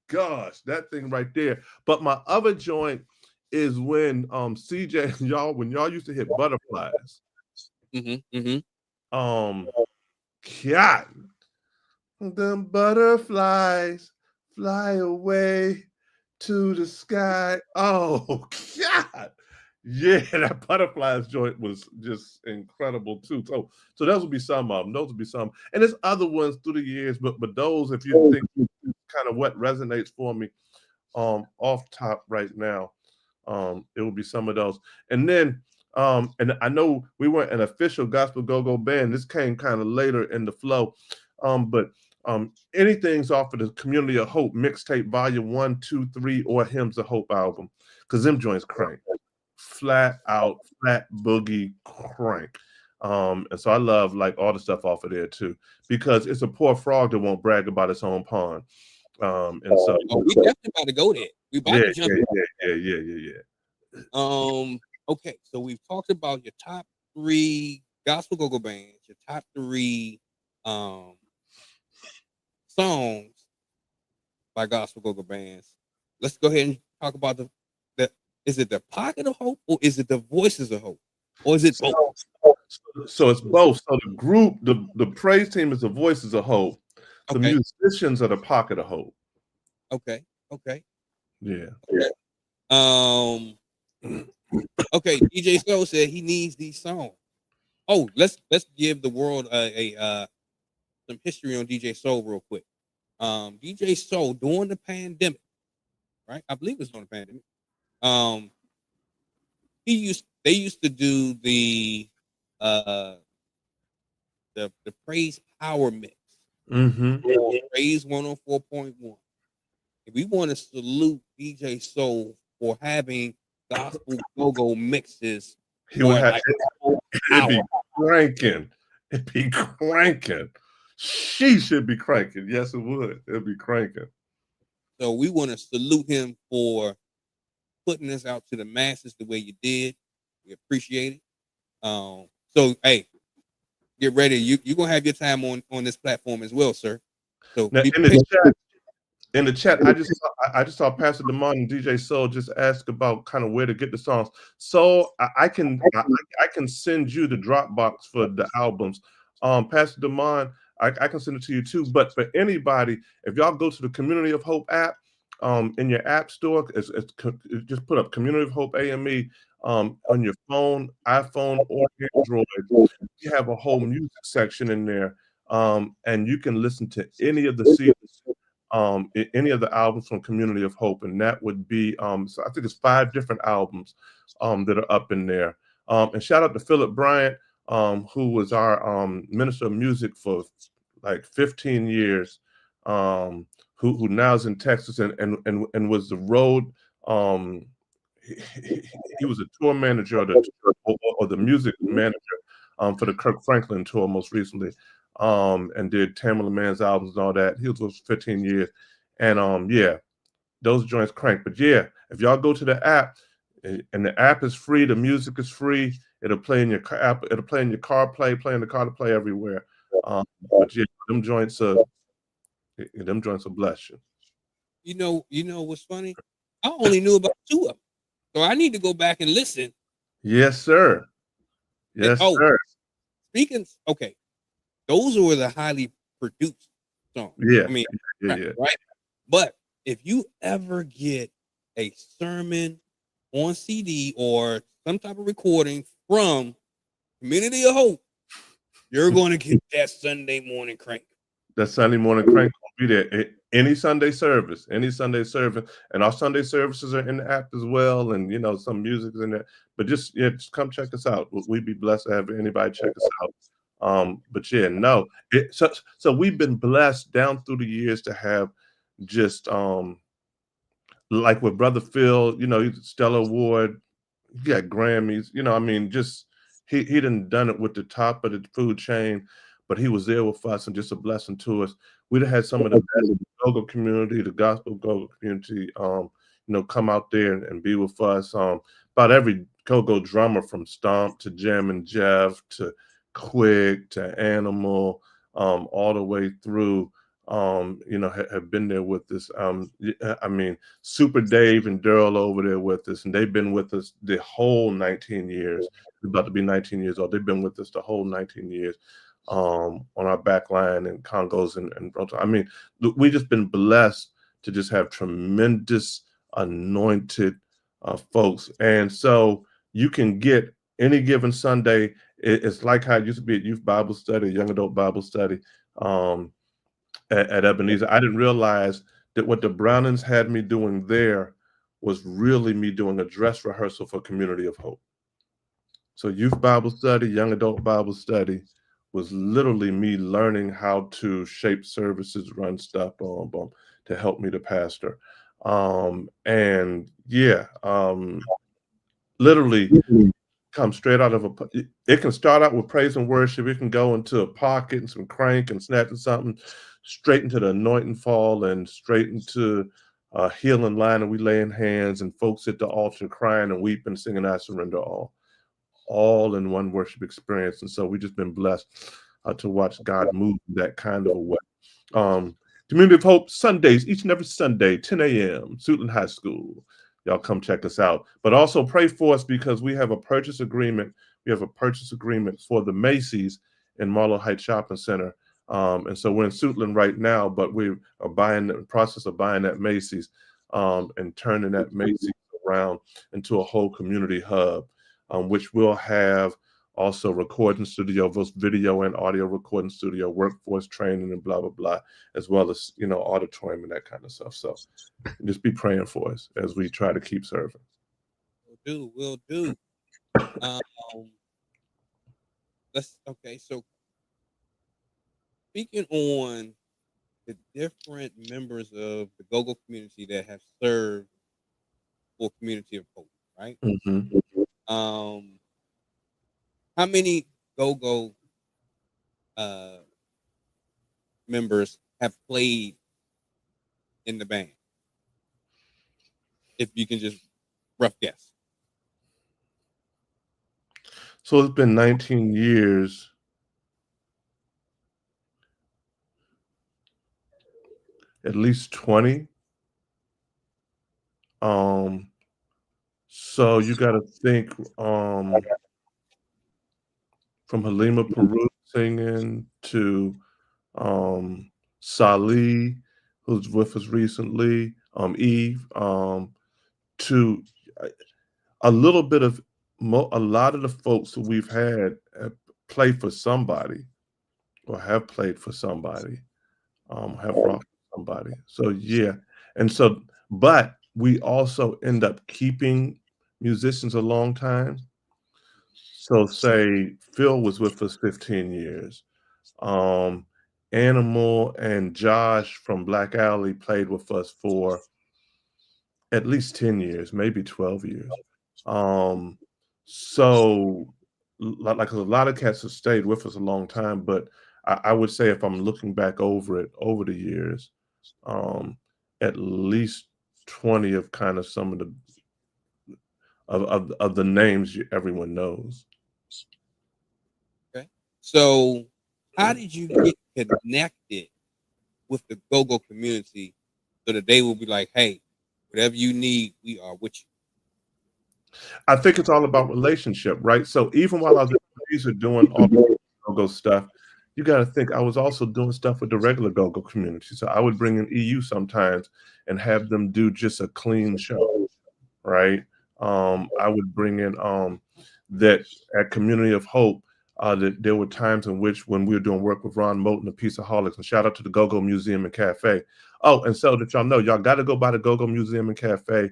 gosh, that thing right there. But my other joint is when CJ when y'all used to hit butterflies. God, the butterflies fly away to the sky. Oh God. Yeah, that butterflies joint was just incredible too. So those would be some of them. Those would be some, and there's other ones through the years, but those, if you think kind of what resonates for me, off top right now, it will be some of those. And then, and I know we weren't an official gospel go-go band. This came kind of later in the flow, but anything's off of the Community of Hope mixtape volume 1, 2, 3, or Hymns of Hope album, because them joints crank. Flat out, flat boogie crank. And so I love like all the stuff off of there too, because it's a poor frog that won't brag about its own pond. And so we definitely about to go there. We about to jump yeah. Okay, so we've talked about your top 3 gospel go-go bands, your top 3 songs by gospel go-go bands. Let's go ahead and talk about the is it the Pocket of Hope, or is it the Voices of Hope, or is it both? So it's both. So the group, the praise team is the Voices of Hope. The musicians are the Pocket of Hope. Okay. Yeah. Okay. DJ Soul said he needs these songs. Oh, let's give the world some history on DJ Soul real quick. DJ Soul during the pandemic, right? I believe it was during the pandemic. They used to do the praise power mix. Praise 104.1. If we want to salute DJ Soul for having gospel go-go mixes, he would have it'd be cranking. It'd be cranking. She should be cranking. Yes, it would. It'd be cranking. So we want to salute him for putting this out to the masses the way you did. We appreciate it. So hey, get ready. You're gonna have your time on this platform as well, sir. So now, in the chat, I just saw Pastor Demond and DJ Soul just ask about kind of where to get the songs. So I can send you the Dropbox for the albums. Pastor Demond, I can send it to you too. But for anybody, if y'all go to the Community of Hope app, in your app store, it's just put up Community of Hope AME on your phone, iPhone, or Android. You have a whole music section in there, and you can listen to any of the CDs, any of the albums from Community of Hope, and that would be so I think it's 5 different albums that are up in there. And shout out to Philip Bryant, who was our minister of music for like 15 years. Who now is in Texas and was the road. He was a tour manager or the music manager for the Kirk Franklin tour most recently, and did Tamala Man's albums and all that. He was for 15 years, and yeah, those joints crank. But yeah, if y'all go to the app, and the app is free, the music is free. It'll play in your app. It'll play in your car play in the car to play everywhere. But yeah, them joints are bless you. You know what's funny? I only knew about 2 of them, so I need to go back and listen. Yes, sir. Yes, sir. Speaking, okay, those were the highly produced songs. Yeah, I mean, yeah. Right. But if you ever get a sermon on CD or some type of recording from Community of Hope, you're going to get that Sunday morning crank. That Sunday morning crank will be there. Any Sunday service, and our Sunday services are in the app as well, and some music is in there. But just come check us out. We'd be blessed to have anybody check us out. But yeah, no, so we've been blessed down through the years to have just like with Brother Phil, Stellar Award, he got Grammys, just he done it with the top of the food chain. But he was there with us and just a blessing to us. We'd have had some of the best go-go community, the gospel go-go community, come out there and be with us. About every go-go drummer from Stomp to Jam and Jeff to Quick to Animal, all the way through have been there with us. I mean, Super Dave and Daryl over there with us, and they've been with us the whole 19 years. They're about to be 19 years old. They've been with us the whole 19 years on our back line and Congos and I mean, we just been blessed to just have tremendous anointed folks. And so you can get any given Sunday. It's like how it used to be at youth Bible study, young adult Bible study. At Ebenezer, I didn't realize that what the Brownings had me doing there was really me doing a dress rehearsal for Community of Hope. So youth Bible study, young adult Bible study was literally me learning how to shape services, run stuff, boom, boom, to help me to pastor. And yeah, literally come straight out of it can start out with praise and worship. It can go into a pocket and some crank and snatching something straight into the anointing fall and straight into healing line, and we laying hands and folks at the altar crying and weeping, singing I surrender all in one worship experience. And so we just been blessed to watch God move that kind of a way. Community of Hope Sundays, each and every Sunday, 10 a.m., Suitland High School. Y'all come check us out. But also pray for us because we have a purchase agreement. We have a purchase agreement for the Macy's in Marlow Heights Shopping Center. And so we're in Suitland right now, but we are in the process of buying that Macy's and turning that Macy's around into a whole community hub, which will have also recording studio, both video and audio recording studio, workforce training and blah, blah, blah, as well as, auditorium and that kind of stuff. So just be praying for us as we try to keep serving. Will do. So speaking on the different members of the go-go community that have served for Community of Hope, right? Mm-hmm. How many go-go members have played in the band? If you can just rough guess. So it's been 19 years. At least 20. So you got to think from Halima Peru singing to Salih, who's with us recently, Eve, to a little bit of a lot of the folks that we've had play for somebody or have played for somebody, have rocked for somebody. So yeah, and so but we also end up keeping musicians a long time. So say Phil was with us 15 years. Animal and Josh from Black Alley played with us for at least 10 years, maybe 12 years. So like a lot of cats have stayed with us a long time, but I would say if I'm looking back over it over the years, at least 20 of kind of some of the of the names everyone knows. Okay. So how did you get connected with the go-go community so that they will be like, hey, whatever you need, we are with you? I think it's all about relationship, right? So even while I was doing all the go-go stuff, you got to think I was also doing stuff with the regular go-go community. So I would bring in EU sometimes and have them do just a clean show, right? I would bring in that at Community of Hope, that there were times in which when we were doing work with Ron Moten, the Peaceaholics, and shout out to the Go-Go Museum and Cafe. Oh, and so that y'all know, y'all got to go by the Go-Go Museum and Cafe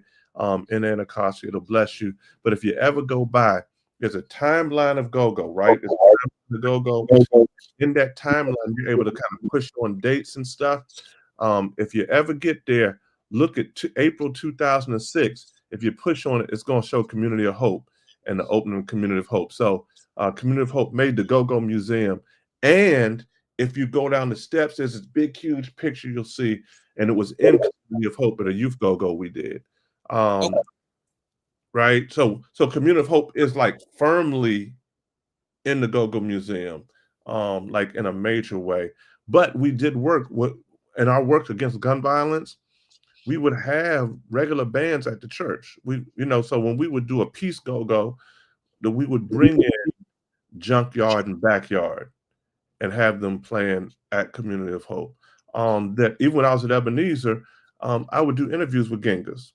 in Anacostia. It'll bless you. But if you ever go by, there's a timeline of go-go, right? It's the go-go. In that timeline, you're able to kind of push on dates and stuff. If you ever get there, look at April 2006. If you push on it, it's going to show Community of Hope and the opening of Community of Hope. So Community of Hope made the Go-Go Museum. And if you go down the steps, there's this big, huge picture you'll see. And it was in Community of Hope at a youth go-go we did. Right. So Community of Hope is like firmly in the Go-Go Museum, like in a major way. But we did work with, in our work against gun violence, we would have regular bands at the church. So when we would do a peace go-go, that we would bring in Junkyard and Backyard and have them playing at Community of Hope. That even when I was at Ebenezer, I would do interviews with Genghis.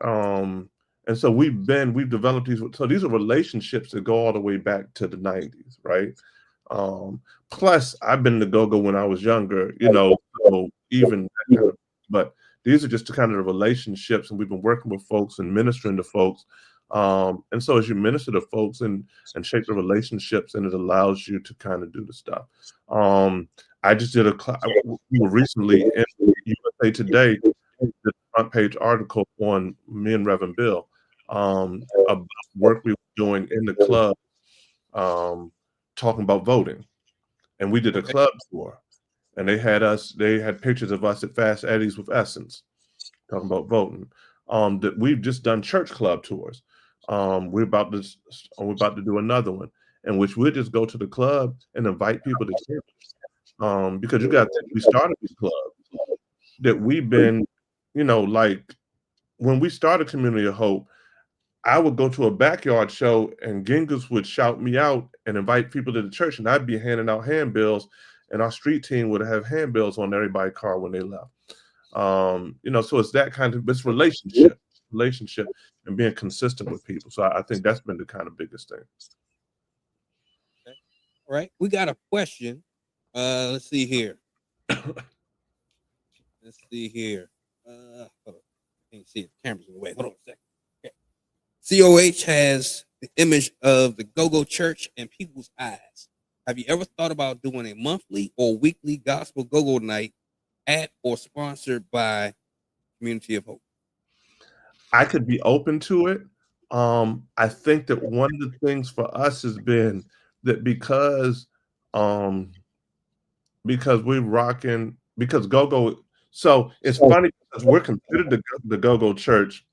And so we've developed these. So these are relationships that go all the way back to the 90s, right? Plus, I've been to go-go when I was younger, so even that kind of, but these are just the kind of relationships, and we've been working with folks and ministering to folks. And so as you minister to folks and shape the relationships, and it allows you to kind of do the stuff. I just did we were recently in USA Today, the front page article on me and Reverend Bill, about work we were doing in the club, talking about voting. And we did a club tour, and they had pictures of us at Fast Eddie's with Essence, talking about voting. That we've just done church club tours. We're about to do another one, in which we'll just go to the club and invite people to church. Because we started this club that we've been, like when we started Community of Hope, I would go to a backyard show and Genghis would shout me out and invite people to the church, and I'd be handing out handbills, and our street team would have handbills on everybody's car when they left. So it's that kind of, it's relationship and being consistent with people. So I think that's been the kind of biggest thing. Okay. All right. We got a question. Let's see here. Let's see here. Hold on. I can't see it. The camera's in the way. Hold on a second. Okay. COH has the image of the go-go church in people's eyes. Have you ever thought about doing a monthly or weekly gospel go-go night at or sponsored by Community of Hope? I could be open to it. I think that one of the things for us has been that because we're rocking, because go-go, so it's funny because we're considered the go-go church,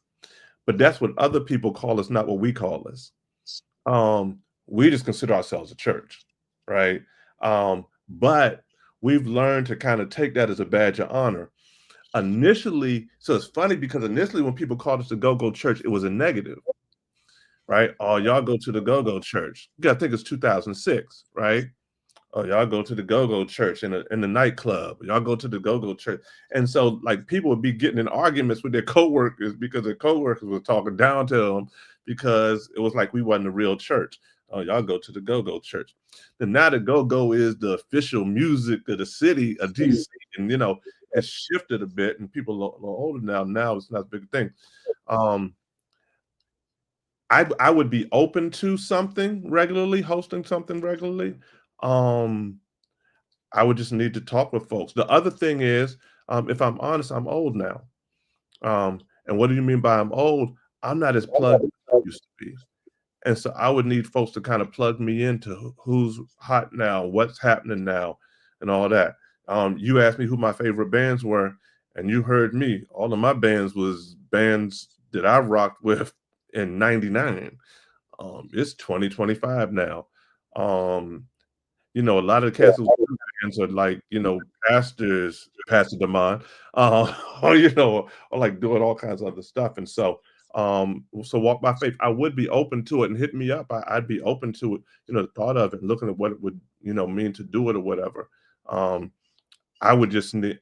but that's what other people call us, not what we call us. We just consider ourselves a church, right? But we've learned to kind of take that as a badge of honor. Initially, so it's funny because initially when people called us the go-go church, it was a negative, right? Oh, y'all go to the go-go church. You gotta think it's 2006, right? Oh, y'all go to the go-go church in the nightclub. Y'all go to the go-go church. And so like people would be getting in arguments with their coworkers because their coworkers were talking down to them because it was like we wasn't a real church. Oh, y'all go to the go-go church. And now the go-go is the official music of the city of DC. And it's shifted a bit, and people are older now. Now it's not a big thing. I would be open to something regularly, hosting something regularly. I would just need to talk with folks. The other thing is, if I'm honest, I'm old now. And what do you mean by I'm old? I'm not as plugged as I used to be. And so I would need folks to kind of plug me into who's hot now, what's happening now, and all that. You asked me who my favorite bands were, and you heard me. All of my bands was bands that I rocked with in '99. It's 2025 now. A lot of the cats who bands are like, pastors, Pastor Demond, or like doing all kinds of other stuff. And so Walk by Faith, I would be open to it, and hit me up. I'd be open to it, the thought of it, looking at what it would, mean to do it or whatever. I would just need,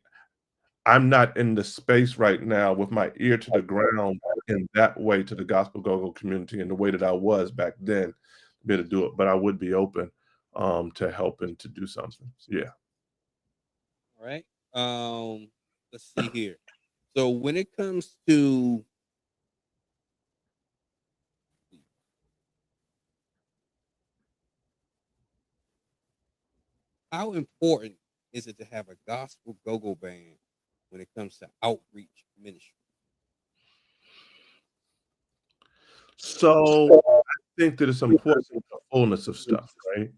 I'm not in the space right now with my ear to the ground in that way to the gospel go-go community in the way that I was back then to be able to do it. But I would be open to helping to do something. Yeah. All right. Let's see here. So when it comes to how important is it to have a gospel go-go band when it comes to outreach ministry? So I think that it's important for the fullness of stuff, right?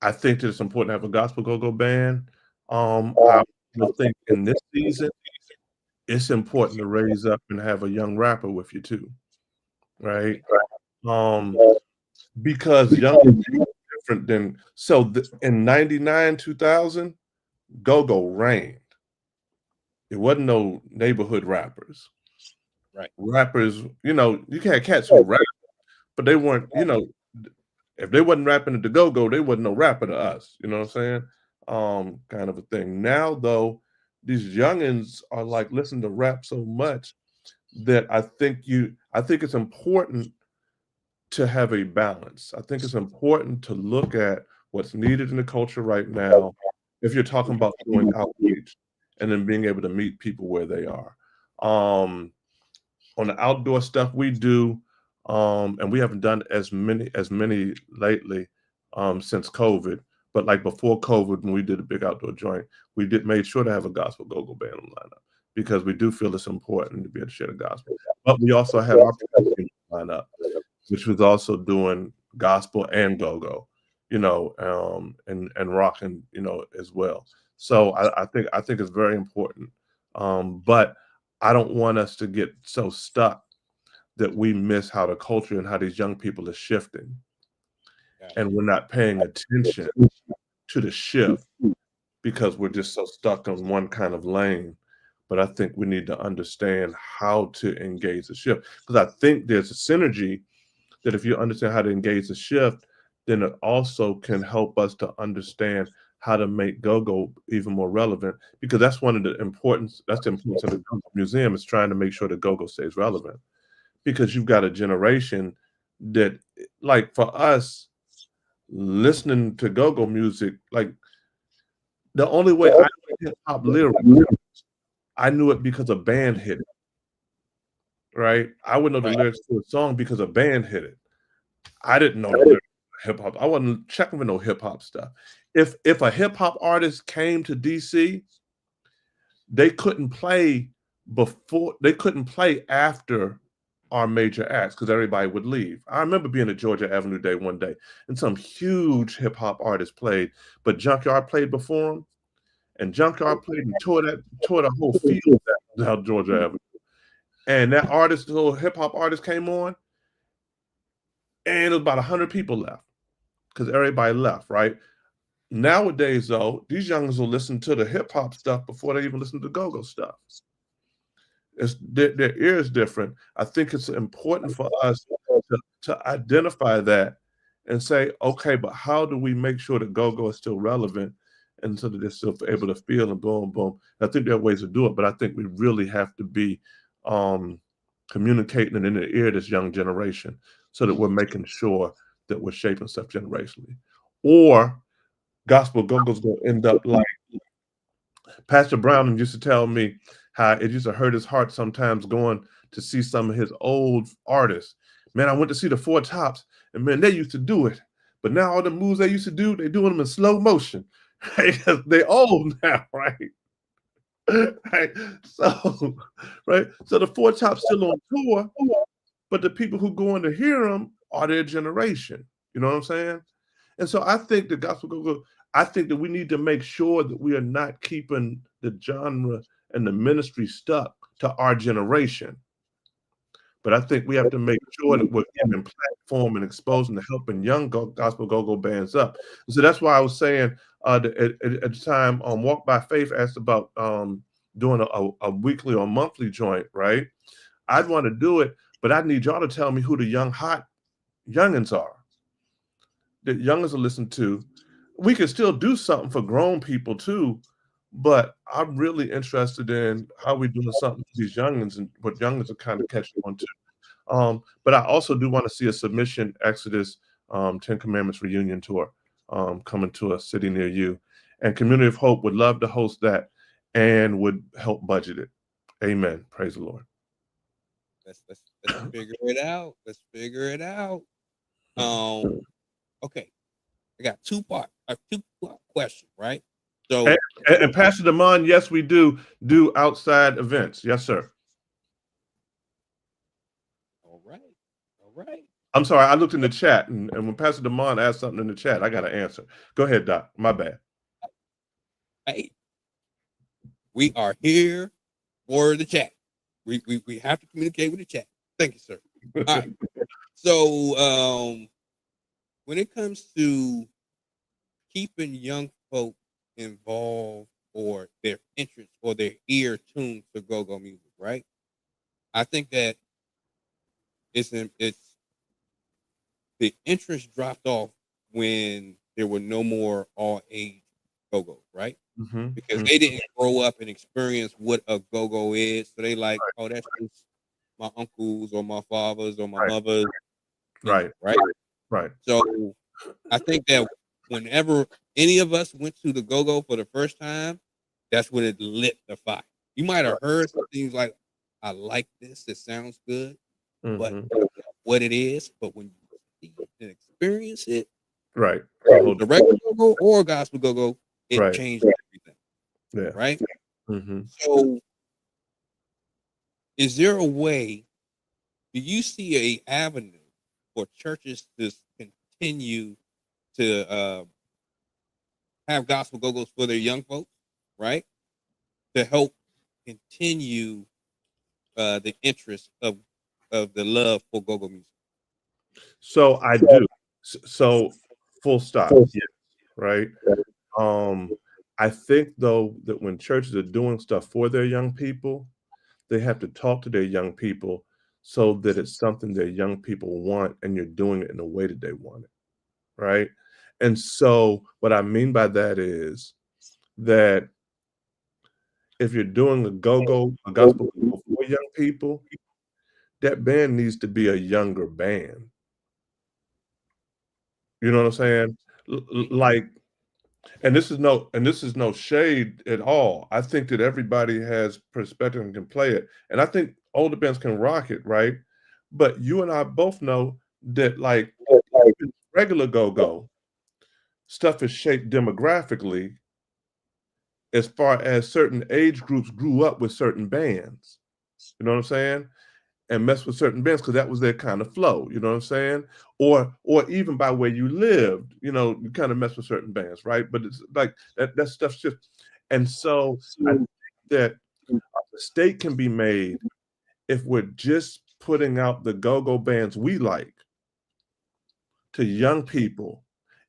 I think that it's important to have a gospel go-go band. I think in this season, it's important to raise up and have a young rapper with you too, right? Because young people are different than in '99, 2000, go-go reigned. It wasn't no neighborhood rappers. Right. Rappers, you can't cats who rap, but they weren't, if they wasn't rapping at the go-go, they wasn't no rapper to us. You know what I'm saying? Kind of a thing. Now, though, these youngins are like listening to rap so much that I think it's important to have a balance. I think it's important to look at what's needed in the culture right now. If you're talking about doing outreach and then being able to meet people where they are. On the outdoor stuff we do, and we haven't done as many lately since COVID. But like before COVID, when we did a big outdoor joint, we made sure to have a gospel go-go band on lineup because we do feel it's important to be able to share the gospel. But we also had our lineup, which was also doing gospel and go-go, and rocking, as well. So I think it's very important. But I don't want us to get so stuck that we miss how the culture and how these young people are shifting. And we're not paying attention to the shift because we're just so stuck on one kind of lane. But I think we need to understand how to engage the shift, because I think there's a synergy that if you understand how to engage the shift, then it also can help us to understand how to make go-go even more relevant, because that's the importance of the Go-Go Museum, is trying to make sure the go-go stays relevant. Because you've got a generation that, like for us, listening to go-go music, like the only way I knew hip-hop lyrics, I knew it because a band hit it, right? I would know the lyrics to a song because a band hit it. I didn't know the lyrics to hip hop. I wasn't checking for no hip hop stuff. If a hip hop artist came to DC, they couldn't play after our major acts because everybody would leave. I remember being at Georgia Avenue Day one day and some huge hip hop artist played, but Junkyard played before him, and Junkyard played and tore the whole field down Georgia Avenue. And that little hip hop artist came on, and it was about 100 people left because everybody left, right? Nowadays, though, these youngins will listen to the hip hop stuff before they even listen to go-go stuff. Their ear is different. I think it's important for us to identify that and say, okay, but how do we make sure that go-go is still relevant and so that they're still able to feel and boom, boom. I think there are ways to do it, but I think we really have to be communicating in the ear of this young generation so that we're making sure that we're shaping stuff generationally. Or gospel go-go's gonna end up like Pastor Brown used to tell me how it used to hurt his heart sometimes going to see some of his old artists. Man, I went to see the Four Tops, and man, they used to do it. But now all the moves they used to do, they're doing them in slow motion. Right? They old now, right? Right. So, right. So the Four Tops still on tour, but the people who going to hear them are their generation. You know what I'm saying? And so I think the gospel go-go, I think that we need to make sure that we are not keeping the genre and the ministry stuck to our generation. But I think we have to make sure that we're giving platform and exposing and helping young gospel go-go bands up. So that's why I was saying at the time, Walk by Faith asked about doing a weekly or monthly joint, right? I'd want to do it, but I need y'all to tell me who the young hot youngins are that youngins will listen to. We can still do something for grown people too, but I'm really interested in how we're doing something for these youngins and what youngins are kind of catching on to. But I also do want to see a Submission Exodus 10 Commandments reunion tour coming to a city near you. And Community of Hope would love to host that and would help budget it. Amen. Praise the Lord. Let's figure it out. Let's figure it out. Okay. I got two-part question, right? So and Pastor Damon, yes, we do outside events. Yes, sir. All right. I'm sorry, I looked in the chat, and when Pastor Damon asked something in the chat, I got to answer. Go ahead, Doc. My bad. Hey, we are here for the chat. We have to communicate with the chat. Thank you, sir. All right. So when it comes to keeping young folk involved or their interest or their ear tuned to go-go music, right? I think that it's the interest dropped off when there were no more all age go-go's, right? Because they didn't grow up and experience what a go-go is. So they like, oh, that's just my uncles or my fathers or my mothers. Right. Right. Right. So I think that whenever any of us went to the go-go for the first time, that's when it lit the fire. You might have heard some things like, I like this, it sounds good, but what it is, but when you see it and experience it, right. the regular go-go or gospel go-go, it changed everything. Yeah. Right. So is there a way, do you see a avenue for churches to continue to have gospel go-go's for their young folks, right? To help continue the interest of the love for go-go music. So I do. So full stop. Yes. Right. I think though that when churches are doing stuff for their young people, they have to talk to their young people so that it's something their young people want and you're doing it in a way that they want it. Right. And so what I mean by that is that if you're doing a gospel go-go for young people, that band needs to be a younger band. You know what I'm saying? Like, and this is no shade at all. I think that everybody has perspective and can play it. And I think older bands can rock it, right? But you and I both know that like regular go-go stuff is shaped demographically as far as certain age groups grew up with certain bands. You know what I'm saying? And mess with certain bands because that was their kind of flow, you know what I'm saying? Or even by where you lived, you know, you kind of mess with certain bands, right? But it's like that stuff's just, and so I think that a mistake can be made if we're just putting out the go-go bands we like to young people,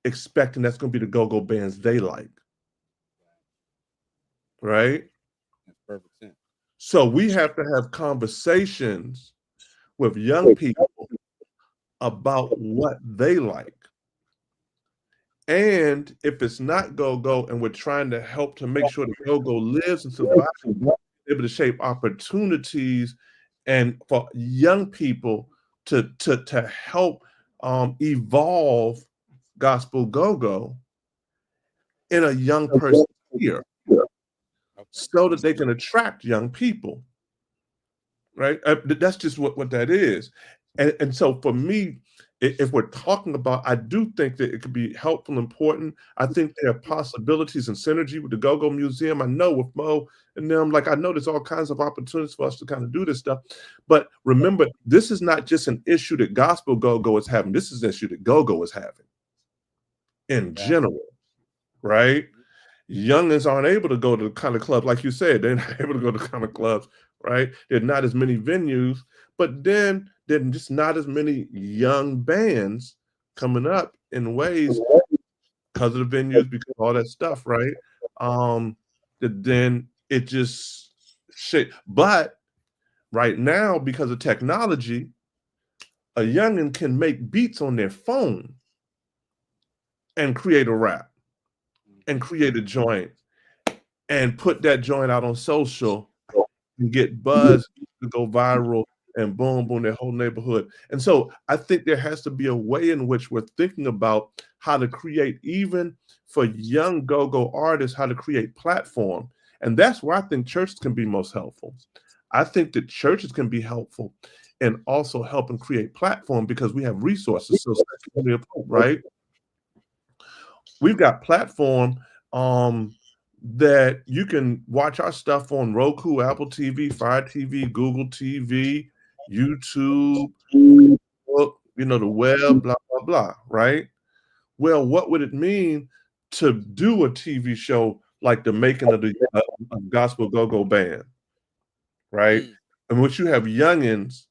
expecting that's going to be the go-go bands they like, right? That's perfect sense. So we have to have conversations with young people about what they like. And if it's not go-go and we're trying to help to make sure the go-go lives and survives, able to shape opportunities and for young people to help evolve gospel go-go in a young person's ear so that they can attract young people. Right? That's just what that is. And so for me, if we're talking about, I do think that it could be helpful and important. I think there are possibilities and synergy with the Go-Go Museum. I know with Mo and them, like I know there's all kinds of opportunities for us to kind of do this stuff. But remember, this is not just an issue that gospel go-go is having. This is an issue that go-go is having in general, right? Youngins aren't able to go to the kind of clubs, like you said, they're not able to go to the kind of clubs, right? There's not as many venues, but then there's just not as many young bands coming up in ways because of the venues, because of all that stuff, right? That then it just shit. But right now, because of technology, a youngin can make beats on their phone and create a rap and create a joint and put that joint out on social and get buzz to go viral and boom, boom, their whole neighborhood. And so I think there has to be a way in which we're thinking about how to create, even for young go-go artists, how to create platform. And that's where I think churches can be most helpful. I think that churches can be helpful and also helping create platform because we have resources. So, right? We've got platform that you can watch our stuff on Roku, Apple TV, Fire TV, Google TV, YouTube, Facebook, you know, the web, blah, blah, blah, right? Well, what would it mean to do a TV show like the making of the Gospel Go-Go Band, right? In which you have youngins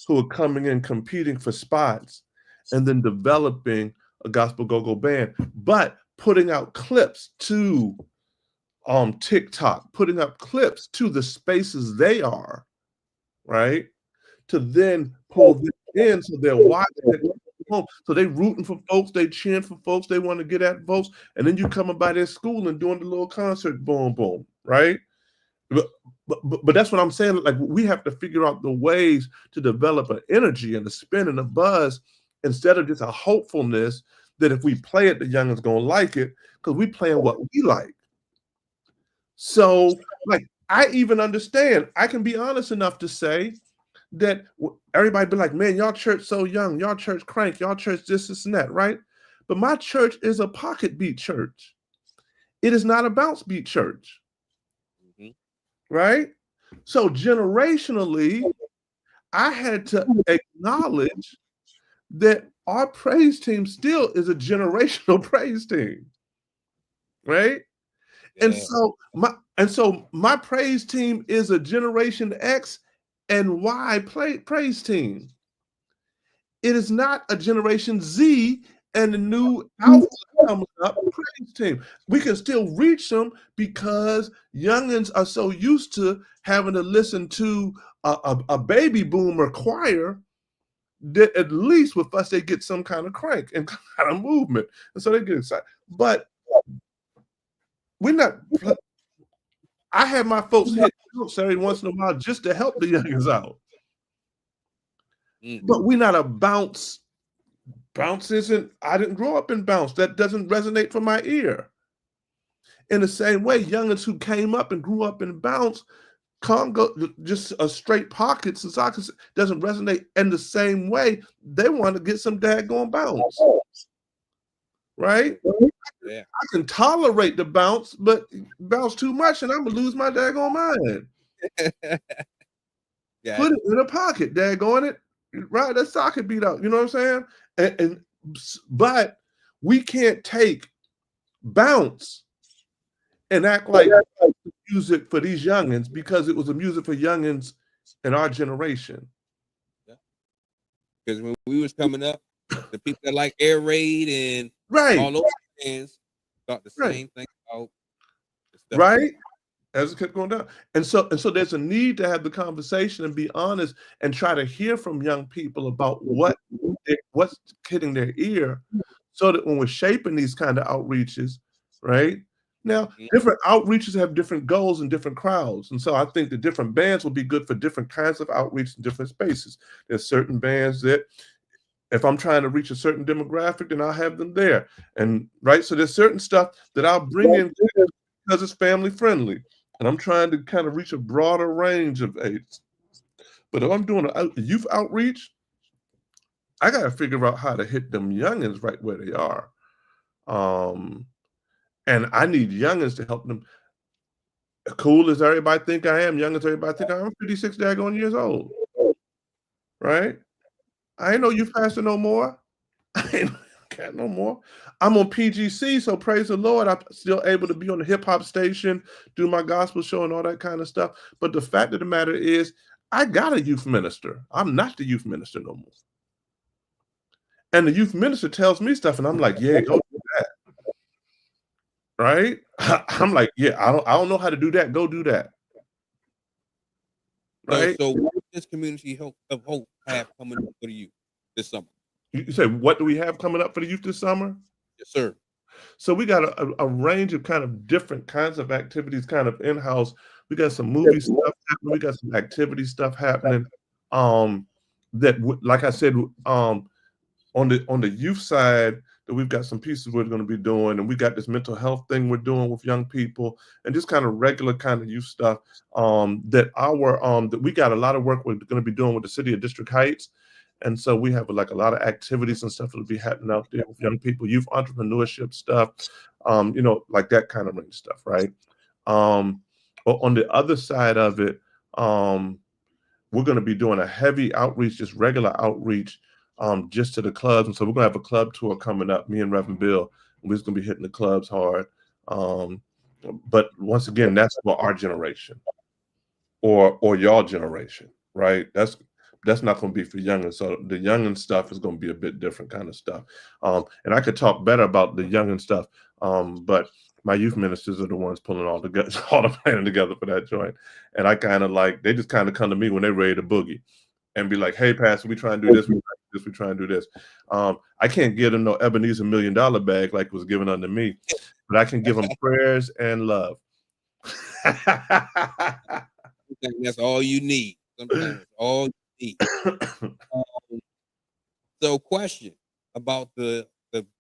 who are coming in competing for spots and then developing a Gospel Go-Go Band, but putting out clips to TikTok, putting up clips to the spaces they are, right? To then pull them in so they're watching it home. So they rooting for folks, they cheering for folks, they want to get at folks, and then you coming by their school and doing the little concert, boom, boom, right? But that's what I'm saying. Like, we have to figure out the ways to develop an energy and a spin and a buzz instead of just a hopefulness that if we play it, the youngins gonna like it, because we playing what we like. So, like, I even understand. I can be honest enough to say that everybody be like, man, y'all church so young, y'all church crank, y'all church this and that, right? But my church is a pocket beat church. It is not a bounce beat church, right? So generationally, I had to acknowledge that our praise team still is a generational praise team, right? Yeah. And so my praise team is a Generation X and Y praise team. It is not a Generation Z and the new Alpha coming up praise team. We can still reach them because youngins are so used to having to listen to a baby boomer choir that at least with us they get some kind of crank and kind of movement, and so they get excited. But we're not. I have my folks hit notes every once in a while just to help the youngins out. But we're not a bounce. Bounce isn't, I didn't grow up in bounce. That doesn't resonate for my ear. In the same way, youngins who came up and grew up in bounce, Congo, just a straight pocket, Sasaka doesn't resonate in the same way. They want to get some daggone bounce. Right? Yeah. I can tolerate the bounce, but bounce too much and I'm gonna lose my daggone mind. Yeah. Put it in a pocket, daggone it. Right, that socket beat out. You know what I'm saying? But we can't take bounce and act like music for these youngins because it was a music for youngins in our generation. Yeah. Because when we was coming up, the people that like Air Raid and all those bands thought the same thing about the stuff. Right? As it kept going down. And so there's a need to have the conversation and be honest and try to hear from young people about what's hitting their ear so that when we're shaping these kind of outreaches, right? Now, different outreaches have different goals and different crowds. And so I think the different bands will be good for different kinds of outreach in different spaces. There's certain bands that if I'm trying to reach a certain demographic, then I'll have them there. And right, so there's certain stuff that I'll bring in because it's family friendly. And I'm trying to kind of reach a broader range of age. But if I'm doing a youth outreach, I got to figure out how to hit them youngins right where they are. And I need youngins to help them. Cool as everybody think I am, young as everybody think I am, 56 daggone years old. Right? I ain't no youth pastor no more. I ain't got no more. I'm on PGC, so praise the Lord. I'm still able to be on the hip hop station, do my gospel show and all that kind of stuff. But the fact of the matter is, I got a youth minister. I'm not the youth minister no more. And the youth minister tells me stuff, and I'm like, yeah, go do that. Right? I'm like, yeah, I don't know how to do that. Go do that. Right? So what does this Community of Hope have coming up for you this summer? You say, what do we have coming up for the youth this summer? Yes, sir. So we got a range of kind of different kinds of activities kind of in-house. We got some movie stuff happening. We got some activity stuff happening. That, like I said, on the youth side, that we've got some pieces we're going to be doing, and we got this mental health thing we're doing with young people, and just kind of regular kind of youth stuff. That we got a lot of work we're going to be doing with the city of District Heights. And so we have like a lot of activities and stuff that'll be happening out there with young people, youth entrepreneurship stuff, like that kind of range stuff, right? But on the other side of it, we're going to be doing a heavy outreach, just regular outreach, just to the clubs. And so we're going to have a club tour coming up, me and Reverend Bill, and we're just going to be hitting the clubs hard. But once again, that's for our generation or y'all generation, right? That's not going to be for youngins. So the youngin stuff is going to be a bit different kind of stuff. And I could talk better about the youngin stuff. But my youth ministers are the ones pulling all the all the planning together for that joint. And I kind of like, they just kind of come to me when they're ready to boogie and be like, hey, Pastor, we try and do this, we try and do this. I can't give them no Ebenezer $1 million bag like was given unto me, but I can give them prayers and love. That's all you need. Sometimes that's all you need. So, question about the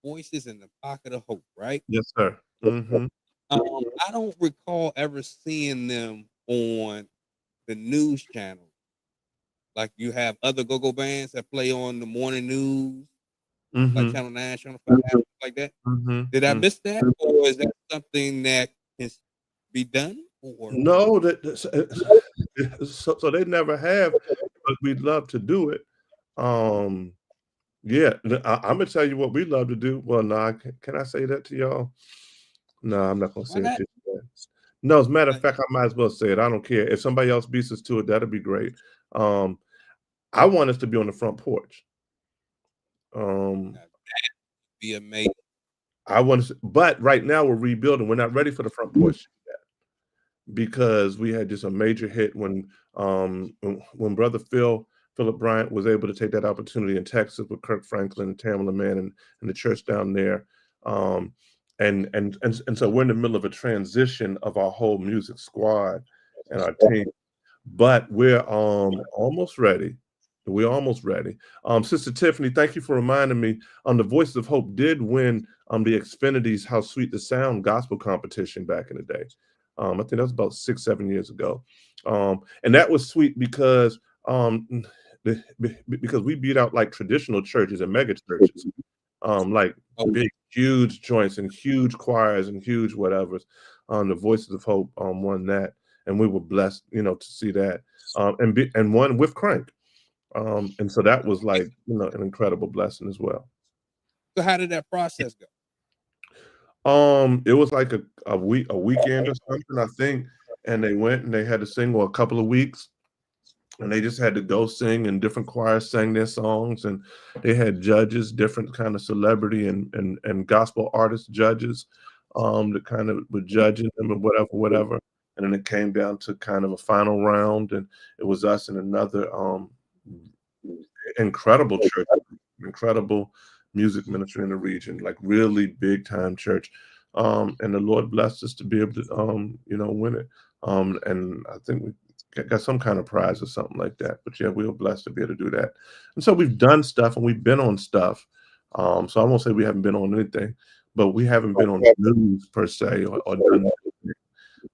voices in the pocket of hope, right? Yes, sir. Mm-hmm. I don't recall ever seeing them on the news channel. Like you have other go-go bands that play on the morning news, like Mm-hmm. Channel 9, Channel 5, like that. Mm-hmm. Did I miss that? Or is that something that can be done? Or No, so they never have, but we'd love to do it. Yeah, I'm gonna tell you what we love to do. Well, no, can I say that to y'all? No, I'm not gonna why say it not? to you. No, as a matter of Like, fact, I might as well say it. I don't care. If somebody else beats us to it, that'll be great. I want us to be on the front porch. that'd be amazing. I want us, but right now we're rebuilding. We're not ready for the front porch yet because we had just a major hit when Brother Philip Bryant was able to take that opportunity in Texas with Kirk Franklin and Tamala Mann and the church down there. And so we're in the middle of a transition of our whole music squad and our team, but we're almost ready. We're almost ready. Sister Tiffany, thank you for reminding me. The Voices of Hope did win the Xfinity's How Sweet the Sound gospel competition back in the day. I think that was about 6-7 years ago. And that was sweet because because we beat out like traditional churches and mega churches, like big, huge joints and huge choirs and huge whatevers. The Voices of Hope won that, and we were blessed, to see that, and won with Crank. And so that was like, an incredible blessing as well. So how did that process go? It was like a weekend or something, I think, and they went and they had to sing a couple of weeks, and they just had to go sing, and different choirs sang their songs, and they had judges, different kind of celebrity and gospel artist judges, that kind of were judging them and whatever. And then it came down to kind of a final round, and it was us and another incredible church, incredible music ministry in the region, like really big time church. And the Lord blessed us to be able to, win it. And I think we got some kind of prize or something like that. But yeah, we were blessed to be able to do that. And so we've done stuff and we've been on stuff. So I won't say we haven't been on anything, but we haven't been on news per se or done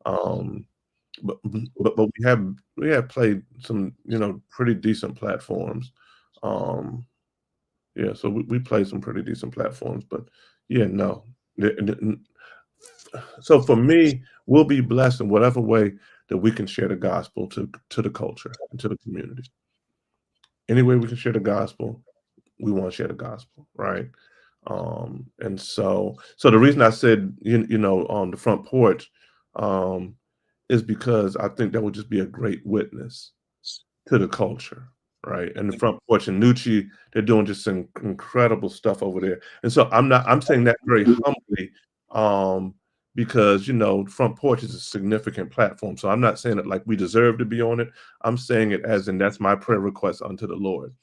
anything. But we have played some pretty decent platforms. Yeah, so we play some pretty decent platforms, but yeah, no. So for me, we'll be blessed in whatever way that we can share the gospel to the culture and to the community. Any way we can share the gospel, we want to share the gospel, right? And so the reason I said on the front porch is because I think that would just be a great witness to the culture, right? And the front porch and Nucci, they're doing just some incredible stuff over there. And so I'm saying that very humbly, because front porch is a significant platform. So I'm not saying it like we deserve to be on it. I'm saying it as in that's my prayer request unto the Lord.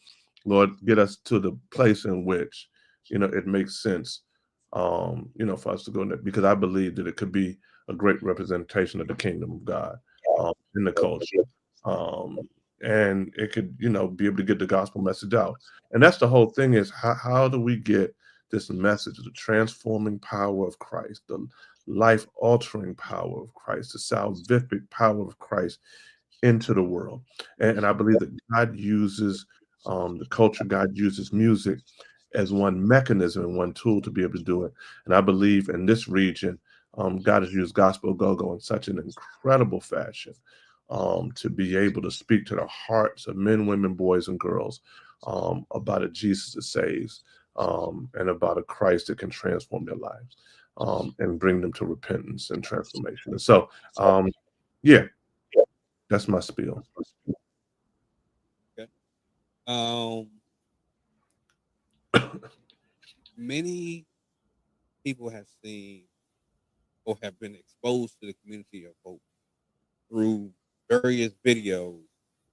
Lord, get us to the place in which it makes sense, for us to go in there, because I believe that it could be a great representation of the kingdom of God in the culture. And it could, be able to get the gospel message out. And that's the whole thing, is how do we get this message of the transforming power of Christ, the life-altering power of Christ, the salvific power of Christ into the world. And I believe that God uses the culture, God uses music as one mechanism and one tool to be able to do it. And I believe in this region, God has used gospel go-go in such an incredible fashion, to be able to speak to the hearts of men, women, boys, and girls, about a Jesus that saves, and about a Christ that can transform their lives, and bring them to repentance and transformation. And so, yeah, that's my spiel. Okay. Many people have seen or have been exposed to the Community of Hope through various videos,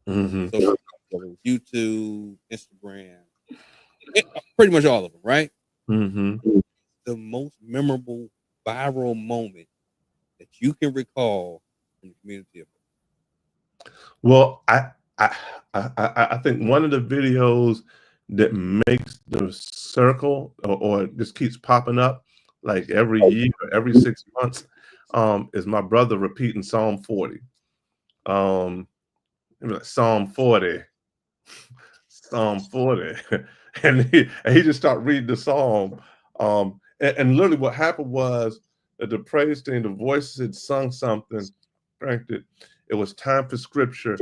Mm-hmm. social media, YouTube, Instagram, pretty much all of them, right? Mm-hmm. The most memorable viral moment that you can recall from the Community of Hope. Well, I think one of the videos that makes the circle or just keeps popping up like every year, every 6 months, is my brother repeating Psalm 40. Um, Psalm 40, Psalm 40, and he just started reading the psalm. And literally what happened was that the praise team, the voices had sung something, frankly, it was time for scripture.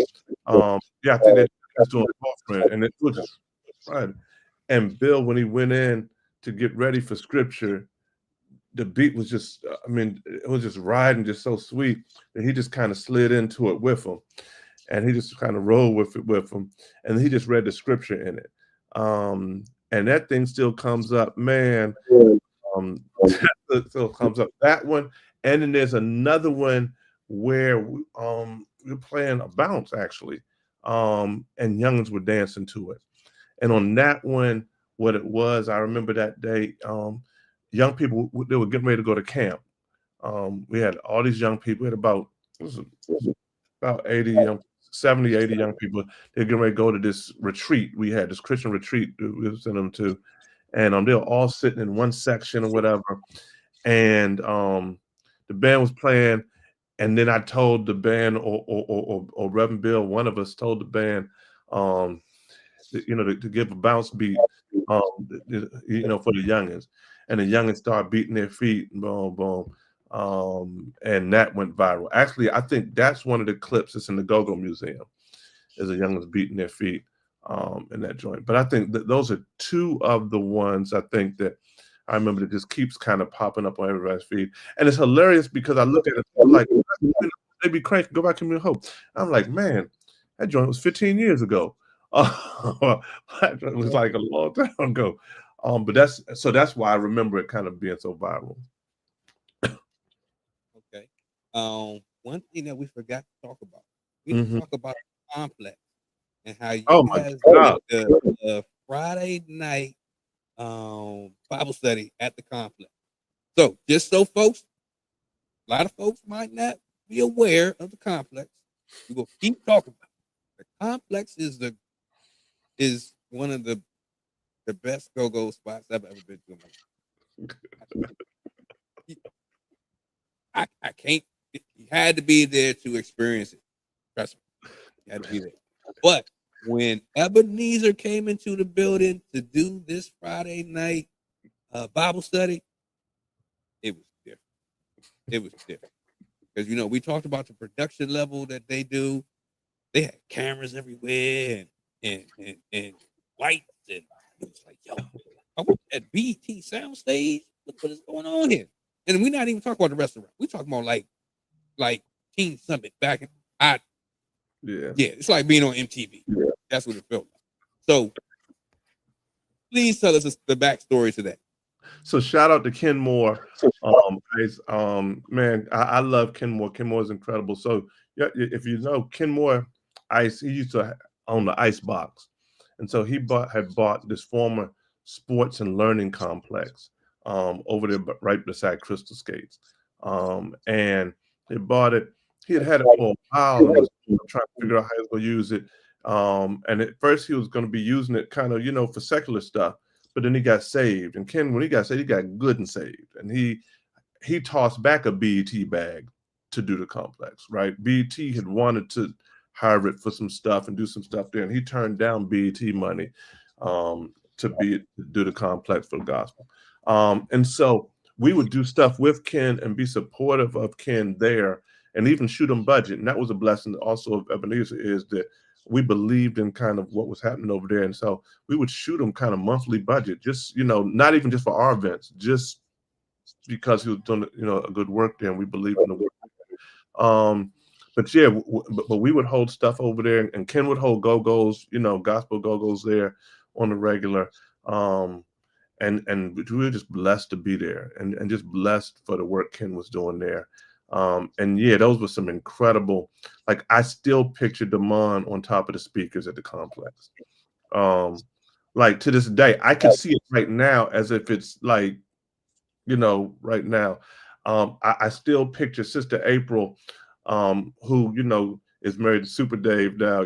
Yeah, I think they was doing offering, and it was just right. And Bill, when he went in to get ready for scripture, the beat was just, I mean, it was just riding, just so sweet that he just kind of slid into it with him, and he just kind of rolled with it with him, and he just read the scripture in it. And that thing still comes up, man. That still comes up. That one, and then there's another one where we're playing a bounce actually, and youngins were dancing to it. And on that one, what it was, I remember that day, young people, they were getting ready to go to camp. We had all these young people, we had about 80 young, 70, 80 young people. They're getting ready to go to this retreat. We had this Christian retreat we were sending them to. And they were all sitting in one section or whatever. And the band was playing. And then I told the band, or Reverend Bill, one of us told the band, to give a bounce beat, for the youngins. And the youngins started beating their feet, boom, boom. And that went viral. Actually, I think that's one of the clips that's in the Go-Go Museum, is the youngins beating their feet in that joint. But I think that those are two of the ones I think that I remember that just keeps kind of popping up on everybody's feed. And it's hilarious because I look at it like, they be cranky, go back to Community of Hope. I'm like, man, that joint was 15 years ago. It was like a long time ago. But that's why I remember it kind of being so viral. Okay. One thing that we forgot to talk about, we didn't talk about the complex and how you guys did the Friday night Bible study at the complex. So just so folks, a lot of folks might not be aware of the complex. We will keep talking about it. The complex is one of the best go-go spots I've ever been to in my life. I can't. You had to be there to experience it. Trust me, you had to be there. But when Ebenezer came into the building to do this Friday night Bible study, it was different. It was different because we talked about the production level that they do. They had cameras everywhere and lights, and it was like, yo, I work at BT Soundstage. Look what is going on here. And we're not even talking about the restaurant. We're talking about like Teen Summit back in yeah, it's like being on MTV. Yeah. That's what it felt like. So please tell us the backstory to that. So shout out to Ken Moore. Man, I love Ken Moore. Ken Moore is incredible. So yeah, if you know Ken Moore, he used to own the Ice Box. And so he had bought this former sports and learning complex over there right beside Crystal Skates. And he bought it. He had it for a while and was trying to figure out how he was going to use it. And at first he was going to be using it kind of, for secular stuff. But then he got saved. And Ken, when he got saved, he got good and saved. And he tossed back a BET bag to do the complex, right? BET had wanted to hire it for some stuff and do some stuff there. And he turned down BET money to do the complex for the gospel. And so we would do stuff with Ken and be supportive of Ken there and even shoot him budget. And that was a blessing also of Ebenezer, is that we believed in kind of what was happening over there. And so we would shoot him kind of monthly budget, just, not even just for our events, just because he was doing, a good work there and we believed in the work. But yeah, but we would hold stuff over there, and Ken would hold go-go's, gospel go-go's there on the regular. and we were just blessed to be there, and just blessed for the work Ken was doing there. And yeah, those were some incredible. Like I still picture Damon on top of the speakers at the complex. Like to this day, I can see it right now as if it's like, right now. I still picture Sister April, who, is married to Super Dave now,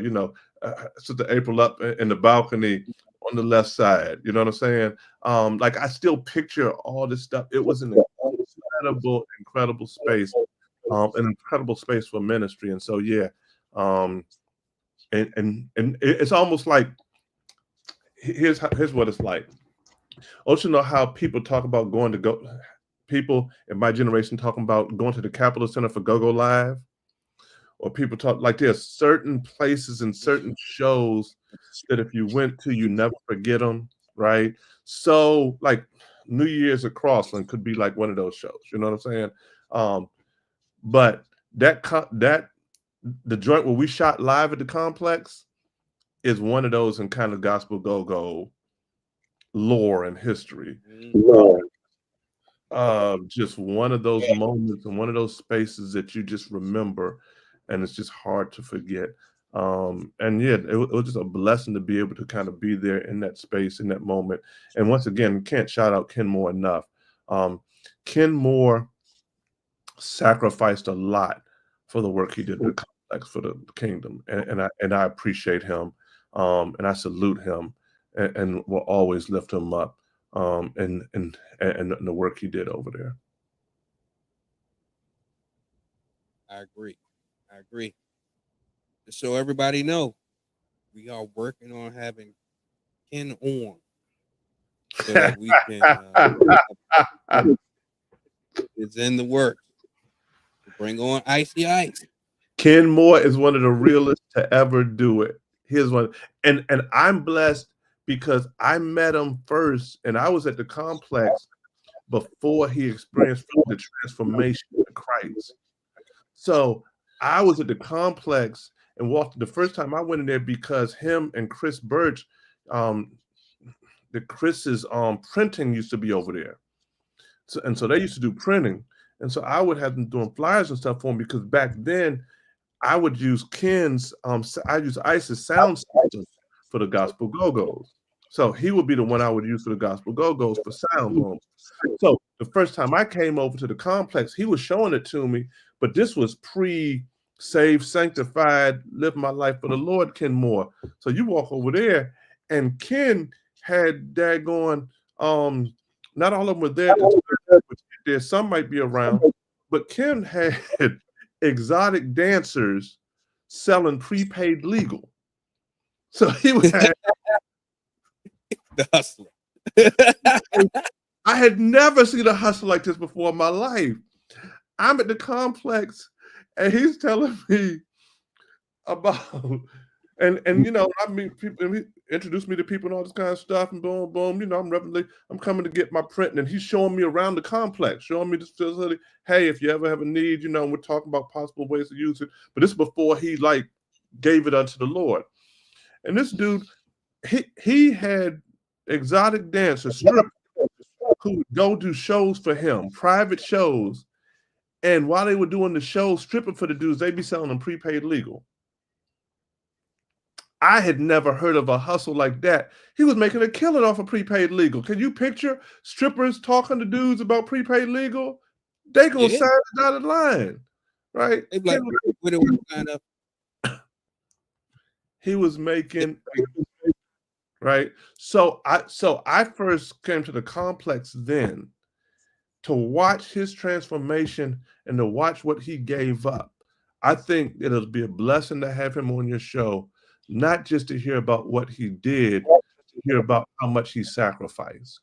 Sister April up in the balcony on the left side. You know what I'm saying? Like I still picture all this stuff. It was an incredible space, an incredible space for ministry. And so, yeah. And it's almost like, here's what it's like. Also, know how people talk about people in my generation talking about going to the Capitol Center for Go-Go Live, or people talk like there's certain places and certain shows that if you went to, you never forget them, right? So like New Year's at Crossland could be like one of those shows, you know what I'm saying? But the joint where we shot live at the complex is one of those in kind of gospel go-go lore and history. Just one of those moments and one of those spaces that you just remember, and it's just hard to forget. And yeah, it was just a blessing to be able to kind of be there in that space, in that moment. And once again, can't shout out Ken Moore enough. Ken Moore sacrificed a lot for the work he did in the complex for the kingdom, and I appreciate him, and I salute him, and will always lift him up, and the work he did over there. I agree. Just so everybody know, we are working on having Ken on so that we can. It's in the works. Bring on Icy Ice. Ken Moore is one of the realest to ever do it. Here's one, and I'm blessed because I met him first, and I was at the complex before he experienced the transformation of Christ. So I was at the complex and walked the first time I went in there because him and Chris Birch, Chris's printing used to be over there. So they used to do printing. And so I would have them doing flyers and stuff for him, because back then I would use Ken's, I use Ice's sound system for the Gospel Go-Go's. So he would be the one I would use for the Gospel Go-Go's for sound rooms. So the first time I came over to the complex, he was showing it to me, but this was pre-saved, sanctified, live my life for the Lord, Ken Moore. So you walk over there, and Ken had daggone, not all of them were there. Some might be around, but Ken had exotic dancers selling prepaid legal. So he had the hustler. I had never seen a hustle like this before in my life. I'm at the complex, and he's telling me about, and I mean, people, he introduced me to people and all this kind of stuff, and boom, boom, I'm coming to get my printing, and he's showing me around the complex, showing me this facility. Hey, if you ever have a need, we're talking about possible ways to use it. But this is before he like gave it unto the Lord. And this dude, he had exotic dancers, strippers, who would go do shows for him, private shows. And while they were doing the shows, stripping for the dudes, they'd be selling them prepaid legal. I had never heard of a hustle like that. He was making a killing off of prepaid legal. Can you picture strippers talking to dudes about prepaid legal? They gonna sign the dotted line, right? He was making, right? So I first came to the complex then to watch his transformation and to watch what he gave up. I think it'll be a blessing to have him on your show, not just to hear about what he did, to hear about how much he sacrificed.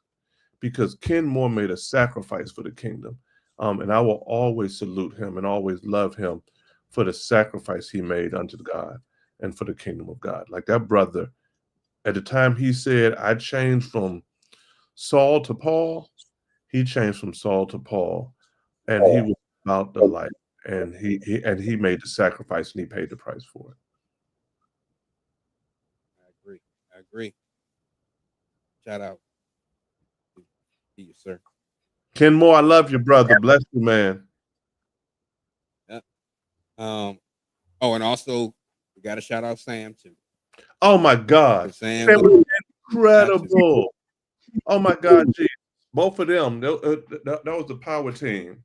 Because Ken Moore made a sacrifice for the kingdom. And I will always salute him and always love him for the sacrifice he made unto God and for the kingdom of God. Like that brother, at the time he said, I changed from Saul to Paul, he changed from Saul to Paul, and he was about the life, and he made the sacrifice, and he paid the price for it. I agree. Shout out to Yes, sir. Ken Moore, I love you, brother. Bless you, man. Yeah. Oh, and also we got to shout out Sam too. Oh my God, Sam that was absolutely. incredible. Oh my God, geez. Both of them. That was the power team.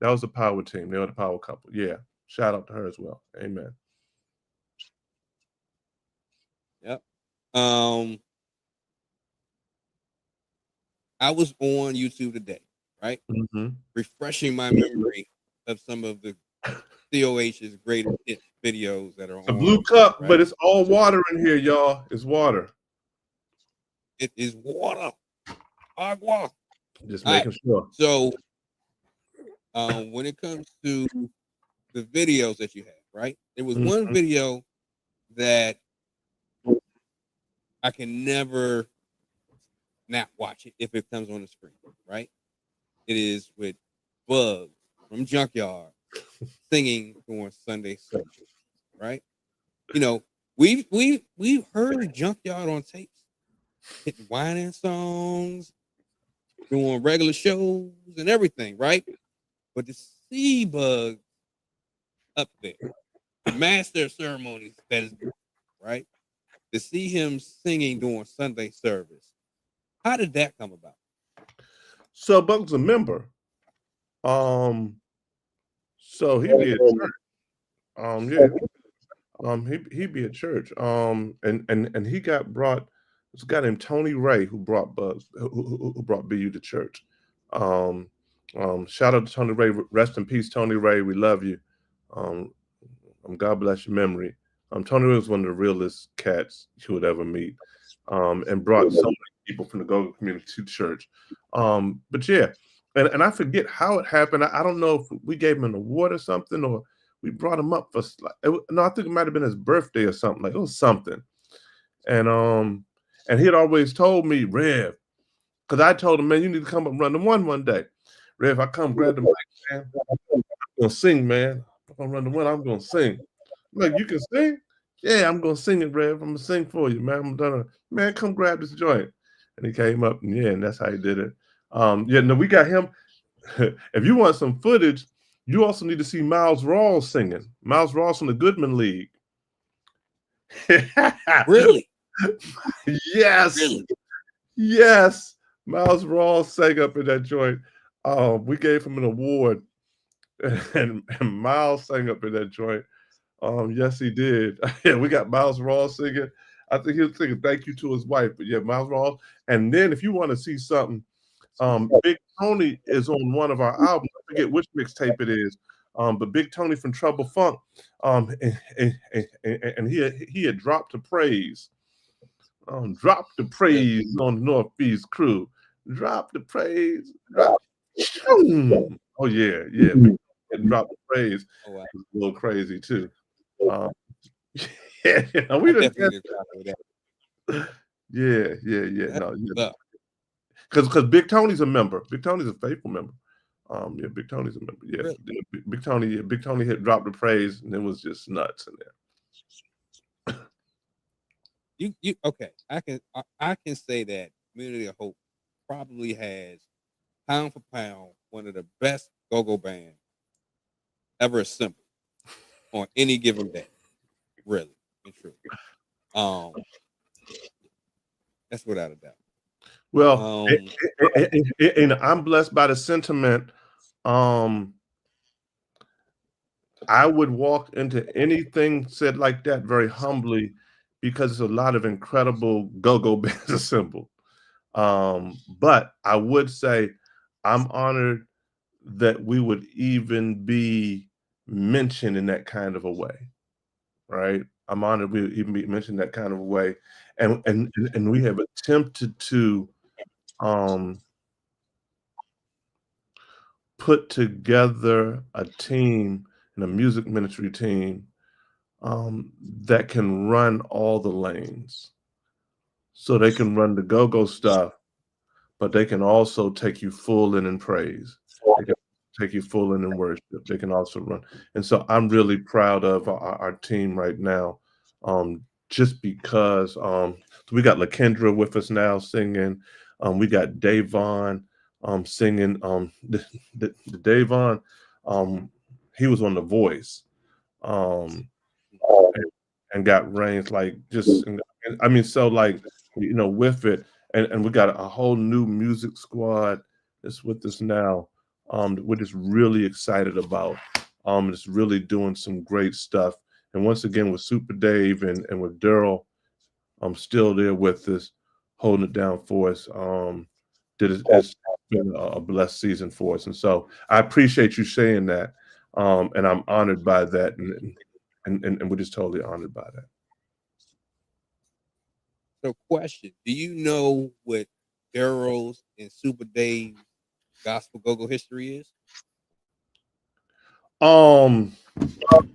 That was the power team. They were the power couple. Yeah. Shout out to her as well. Amen. Yep. I was on YouTube today, right? Mm-hmm. Refreshing my memory of some of the COH's greatest hit videos that are A on. blue cup, right? but it's all water in here, y'all. It's water. It is water. Agua. Just making sure. So when it comes to the videos that you have, right? There was one video that I can never not watch it if it comes on the screen, right? It is with Bugs from Junkyard singing during Sunday service, right? You know, we've heard Junkyard on tapes, hitting whining songs, doing regular shows and everything, right? But to see Bugs up there, the master of ceremonies that is, right? To see him singing during Sunday service, how did that come about? So Bugs a member. So he'd be at church. He'd be at church. And he got brought. This guy named Tony Ray who brought Bugs, who brought BU to church. Shout out to Tony Ray. Rest in peace, Tony Ray. We love you. God bless your memory. Tony Ray was one of the realest cats you would ever meet, and brought so many people from the go-go community to church. But yeah, and I forget how it happened. I don't know if we gave him an award or something, or we brought him up for. No, I think it might have been his birthday or something. Like it was something, and he had always told me, Rev, because I told him, man, you need to come up and run the one day. Rev, I come grab the mic, man. I'm gonna sing, man. I'm gonna run the one. I'm gonna sing. I'm like, you can sing? Yeah, I'm gonna sing it, Rev. I'm gonna sing for you, man. I'm gonna, man, come grab this joint. And he came up, and yeah, and that's how he did it. Yeah, no, we got him. If you want some footage, you also need to see Miles Rawls singing. Miles Rawls from the Goodman League. Really? Yes. Really? Yes. Miles Rawls sang up in that joint. We gave him an award, and Miles sang up in that joint. Yes, he did. Yeah, we got Miles Rawls singing. I think he was singing "Thank You" to his wife. But yeah, Miles Rawls. And then if you want to see something, Big Tony is on one of our albums. I forget which mixtape it is. But Big Tony from Trouble Funk, and he had dropped the praise. Drop the praise on the Northeast crew. Drop the praise. Drop. Oh yeah. And drop the praise. Oh, wow. It's a little crazy too. Yeah, we definitely yeah. No, yeah. Because Big Tony's a member. Big Tony's a faithful member. Yeah, Big Tony's a member. Yeah, really? Big Tony. Yeah, Big Tony hit drop the praise, and it was just nuts in there. You okay? I can say that Community of Hope probably has pound for pound one of the best go-go bands ever assembled on any given day. Really and true. That's without a doubt. Well, and I'm blessed by the sentiment. I would walk into anything said like that very humbly, because there's a lot of incredible go-go bands assembled. But I would say I'm honored that we would even be mentioned in that kind of a way, right? I'm honored we would even be mentioned that kind of a way, and we have attempted to put together a team and a music ministry team that can run all the lanes. So they can run the go-go stuff, but they can also take you full in praise. They can take you full in worship. They can also run. And so I'm really proud of our team right now, just because we got LaKendra with us now singing. We got Davon singing. The Davon, he was on The Voice, and, and got range like just. I mean, so like with it, and we got a whole new music squad that's with us now. We're just really excited about. It's really doing some great stuff. And once again, with Super Dave and with Daryl, still there with us, holding it down for us. It's been a blessed season for us, and so I appreciate you saying that, and I'm honored by that, and we're just totally honored by that. So, question: do you know what Daryl's and Super Dave's gospel go-go history is? What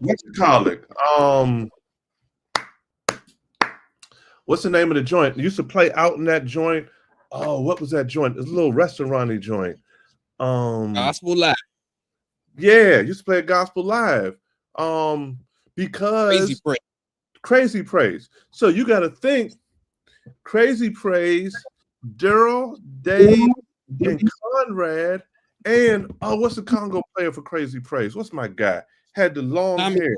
you call it? What's the name of the joint? Used to play out in that joint. Oh, what was that joint? It's a little restaurant-y joint. Gospel Live. Yeah, used to play a Gospel Live. Because Crazy Praise. So you got to think Crazy Praise, Daryl, Dave, and Conrad, and what's the Congo player for Crazy Praise? What's my guy? Had the long hair.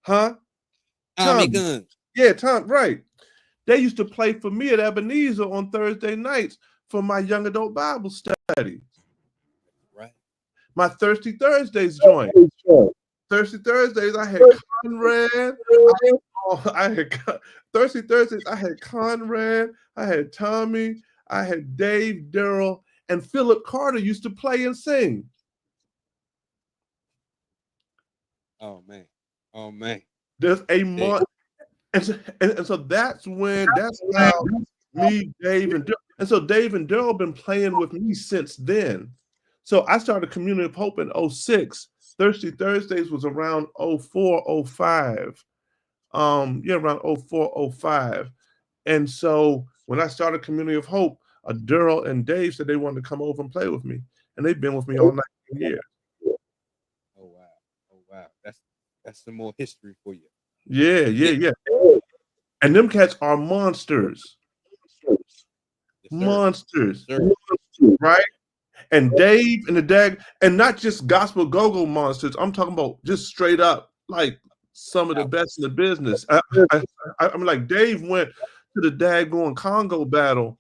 Huh? Tommy Gunn. Yeah, Tom, right. They used to play for me at Ebenezer on Thursday nights for my young adult Bible study. Right. My Thirsty Thursdays joint. Thirsty Thursdays, I had Conrad. Thirsty Thursdays, I had Conrad. I had Tommy. I had Dave, Daryl, and Philip Carter used to play and sing. Oh man. There's a month. And so that's how me, Dave, and Daryl. And so Dave and Daryl been playing with me since then. So I started Community of Hope in 06. Thirsty Thursdays was around 04, 05. Around 04, 05. And so when I started Community of Hope, Daryl and Dave said they wanted to come over and play with me. And they've been with me all 19 years. Oh wow. That's some more history for you. Yeah. And them cats are monsters. Monsters. Right? And Dave and the Dag, and not just gospel go-go monsters. I'm talking about just straight up, like some of the best in the business. I'm like, Dave went to the daggone Congo battle,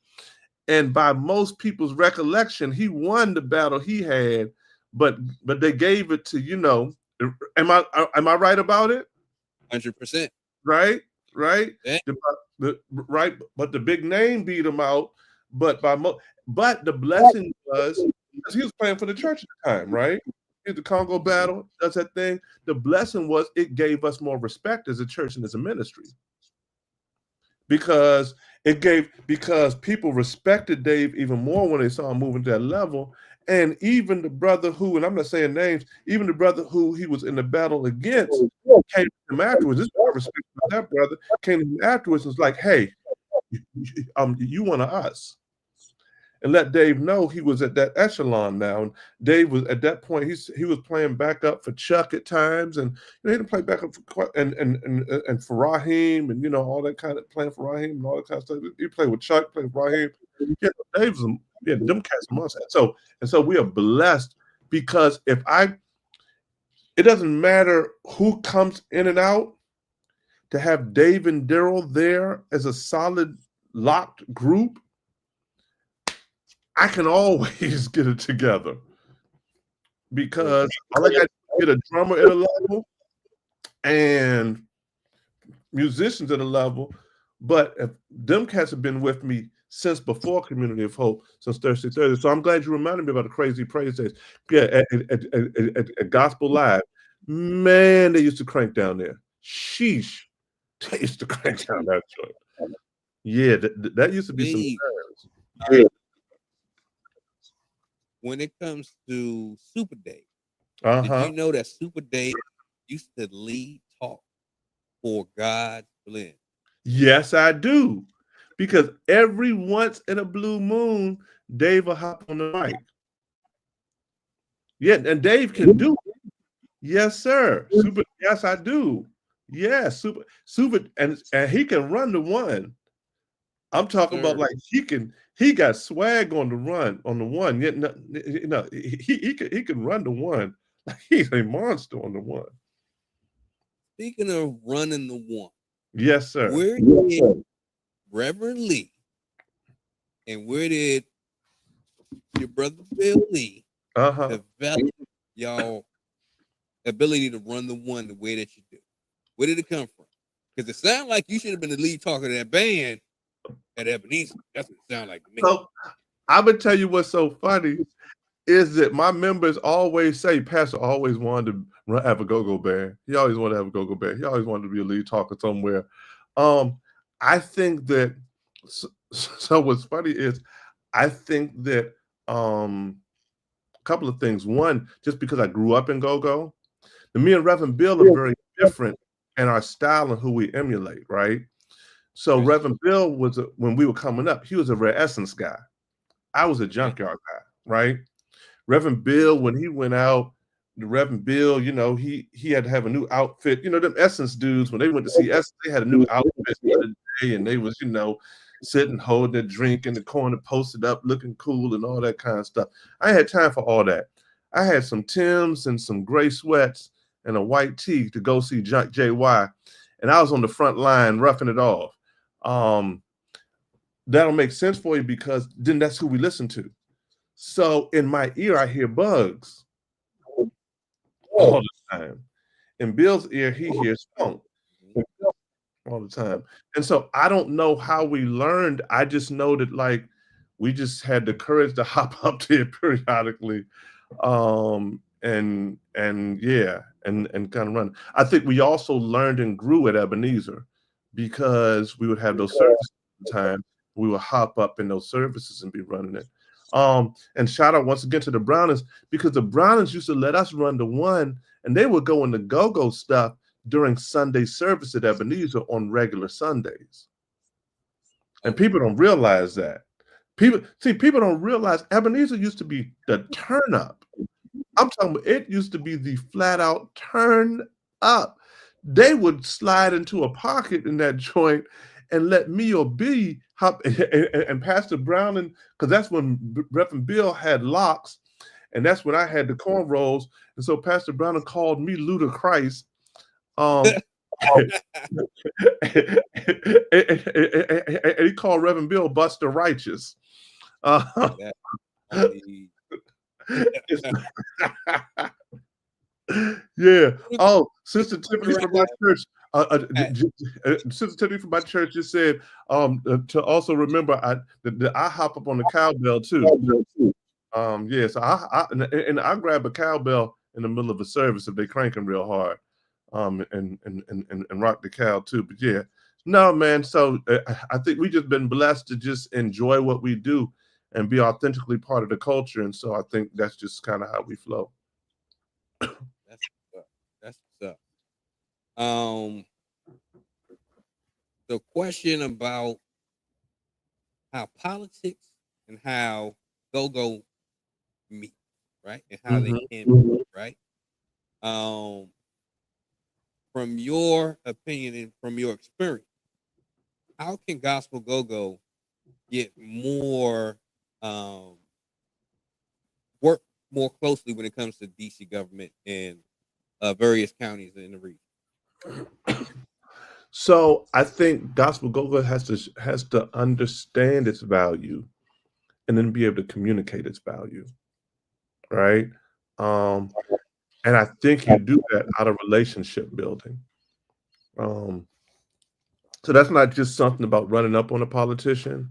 and by most people's recollection, he won the battle he had, but they gave it to, am I right about it? 100%. Right? Yeah. Right, but the big name beat him out. But the blessing was because he was playing for the church at the time, right? The Congo battle, does that thing. The blessing was it gave us more respect as a church and as a ministry. Because people respected Dave even more when they saw him moving to that level. And even the brother who, and I'm not saying names, even the brother who he was in the battle against came to him afterwards. This is what I respect about that brother. Came to him afterwards and was like, hey, you one of us. And let Dave know he was at that echelon now. And Dave was at that point, he was playing backup for Chuck at times, and he didn't play backup for for Raheem, and all that kind of playing for Raheem and all that kind of stuff. He played with Chuck, played with Raheem. Yeah, Dave was them cats must. So we are blessed because it doesn't matter who comes in and out, to have Dave and Daryl there as a solid locked group, I can always get it together because all I got to get a drummer at a level and musicians at a level. But if them cats have been with me since before Community of Hope, since Thursday. So I'm glad you reminded me about the Crazy Praise Days. Yeah, at Gospel Live, man, they used to crank down there. Sheesh, they used to crank down that joint. Yeah, that used to be some times. When it comes to Super Dave, did you know that Super Dave used to lead talk for God's Blend? Yes, I do. Because every once in a blue moon, Dave will hop on the mic. Yeah, and Dave can do it. Yes, sir. Super. Yes, I do. Yes, super, and he can run the one. I'm talking about Sir. like he got swag on the run on the one. Yet you know he can run the one like he's a monster on the one. Speaking of running the one, Yes, sir. where did Reverend Lee and where did your brother Bill Lee develop y'all ability to run the one the way that you do? Where did it come from? Because it sounds like you should have been the lead talker of that band at Ebenezer. That's what it sounds like to me. So I would tell you what's so funny is that my members always say Pastor always wanted to have a go-go band. He always wanted to have a go-go band. He always wanted to be a lead talker somewhere. I think that so what's funny is I think that a couple of things. One, just because I grew up in go-go, me and Reverend Bill are very different in our style and who we emulate, right? So Right. Reverend Bill was when we were coming up, he was a Rare Essence guy. I was a junkyard guy, right? Reverend Bill, when he went out, the Reverend Bill, you know, he had to have a new outfit. You know, them Essence dudes, when they went to see Essence, they had a new outfit for the day, and they was, you know, sitting, holding their drink in the corner, posted up, looking cool and all that kind of stuff. I had time for all that. I had some Timbs and some gray sweats and a white tee to go see JY, and I was on the front line roughing it off. That'll make sense for you because then that's who we listen to. So in my ear, I hear Bugs all the time. In Bill's ear, he hears funk all the time. And so I don't know how we learned. I just know that like we just had the courage to hop up to it periodically. And yeah, and kind of run. I think we also learned and grew at Ebenezer because we would have those services all the time. We would hop up in those services and be running it. And shout out once again to the Brownings because the Brownings used to let us run the one and they would go in the go-go stuff during Sunday service at Ebenezer on regular Sundays. And people don't realize that. People don't realize Ebenezer used to be the turn up. I'm talking about it used to be the flat out turn up. They would slide into a pocket in that joint and let me or B hop and Pastor Browning, because that's when Reverend Bill had locks, and that's when I had the cornrows. And so Pastor Browning called me Ludacris. And he called Reverend Bill Buster Righteous. Yeah. Oh, Sister Tiffany from my church. Sister Tiffany from my church just said to also remember I hop up on the cowbell too. Yeah, so I grab a cowbell in the middle of a service if they cranking real hard, and rock the cow too. But yeah, no man. So I think we just been blessed to just enjoy what we do and be authentically part of the culture, and so I think that's just kind of how we flow. That's what's up. The question about how politics and how go-go meet, right? And how they can meet, right? From your opinion and from your experience, how can gospel go-go get more work more closely when it comes to DC government and various counties in the region? So I think gospel go-go has to understand its value and then be able to communicate its value, right? And I think you do that out of relationship building. So that's not just something about running up on a politician,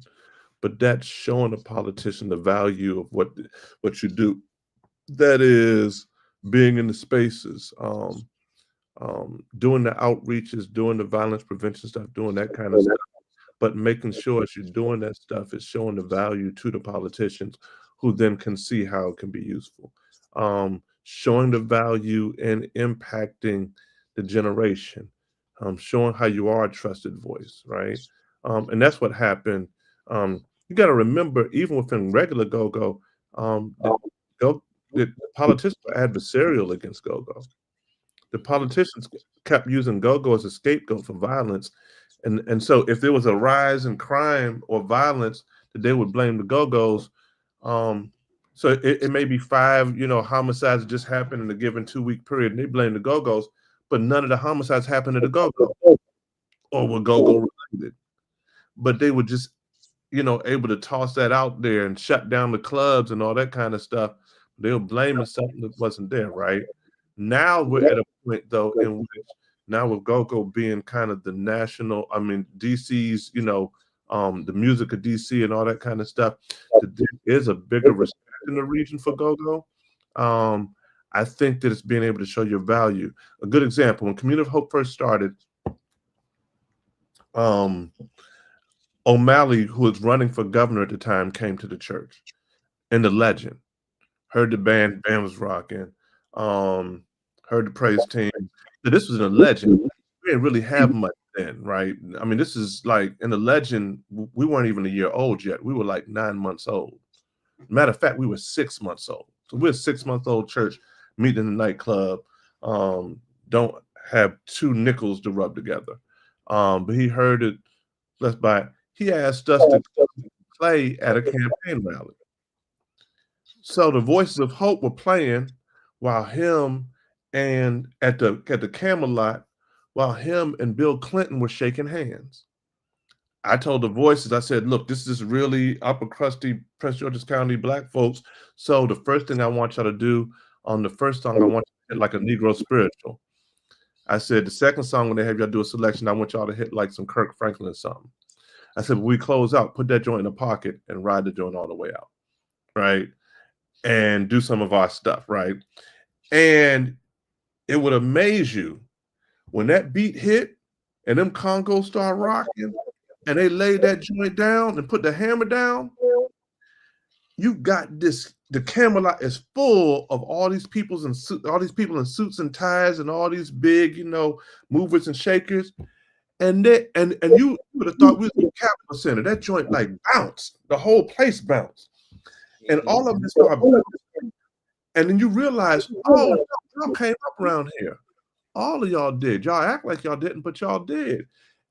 but that's showing a politician the value of what you do. That is being in the spaces, doing the outreaches, doing the violence prevention stuff, doing that kind of stuff. But making sure as you're doing that stuff is showing the value to the politicians who then can see how it can be useful. Showing the value in impacting the generation, showing how you are a trusted voice, right? And that's what happened. You got to remember, even within regular go-go, the politicians were adversarial against go-go. The politicians kept using go-go as a scapegoat for violence, And so if there was a rise in crime or violence, that they would blame the Go-Go's. So it may be 5, homicides just happened in a given 2-week period, and they blame the Go-Go's, but none of the homicides happened to the Go-Go or were Go-Go related. But they were just, able to toss that out there and shut down the clubs and all that kind of stuff. They were blaming something that wasn't there, right? Now we're at a point, though, in which now with Go-Go being kind of the national, DC's, the music of DC and all that kind of stuff, that there is a bigger respect in the region for Go-Go. I think that it's being able to show your value. A good example, when Community of Hope first started, O'Malley, who was running for governor at the time, came to the church. And the legend. Heard the band was rocking. Heard the praise team. So this was a legend. We didn't really have much then, right? This is like in the legend, we weren't even a year old yet. We were like 9 months old. Matter of fact, we were 6 months old. So we're a 6-month-old church meeting in the nightclub. Don't have 2 nickels to rub together. But he heard it. Let's buy it. He asked us to play at a campaign rally. So the Voices of Hope were playing while him and at the Camelot, while him and Bill Clinton were shaking hands. I told the Voices, I said, look, this is really upper crusty Prince George's County Black folks. So the first thing I want y'all to do on the first song, I want you to hit like a Negro spiritual. I said, the second song, when they have y'all do a selection, I want y'all to hit like some Kirk Franklin or something. I said, when we close out, put that joint in a pocket and ride the joint all the way out, right? And do some of our stuff, right? And it would amaze you when that beat hit and them congos start rocking and they laid that joint down and put the hammer down. You got this. The Camelot is full of all these people in suits and ties and all these big, movers and shakers. And you would have thought we was in the Capitol Center. That joint like bounced. The whole place bounced. And all of them started bouncing. And then you realize, oh, y'all came up around here. All of y'all did. Y'all act like y'all didn't, but y'all did.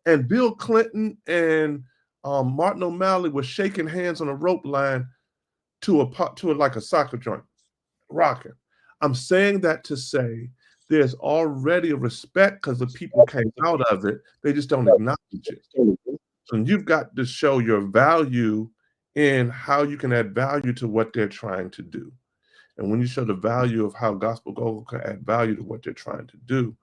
And Bill Clinton and Martin O'Malley were shaking hands on a rope line to like a soccer joint, rocking. I'm saying that to say there's already a respect because the people came out of it. They just don't acknowledge it. So you've got to show your value in how you can add value to what they're trying to do. And when you show the value of how Gospel Go can add value to what they're trying to do,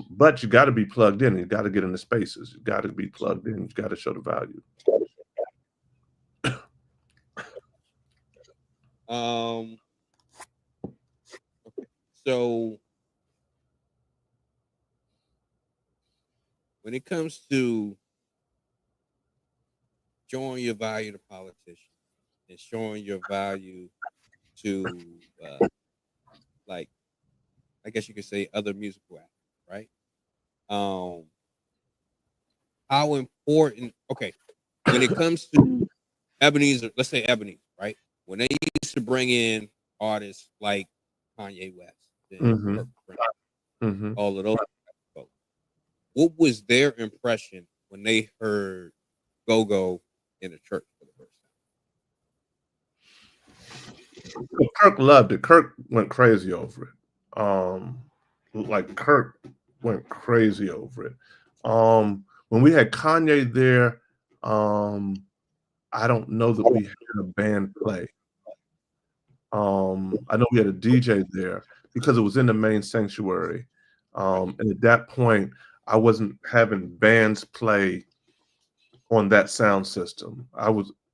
but you got to be plugged in. You got to get in the spaces. You got to be plugged in. You got to show the value. Okay. So when it comes to showing your value to politicians and showing your value to, like, I guess you could say other musical acts, right? How important, okay, when it comes to Ebenezer, let's say Ebenezer, right? When they used to bring in artists like Kanye West, and all of those folks, what was their impression when they heard Go-Go in the church for the first time? Kirk loved it. Kirk went crazy over it. Kirk went crazy over it. When we had Kanye there, I don't know that we had a band play. I know we had a DJ there because it was in the main sanctuary. And at that point, I wasn't having bands play on that sound system.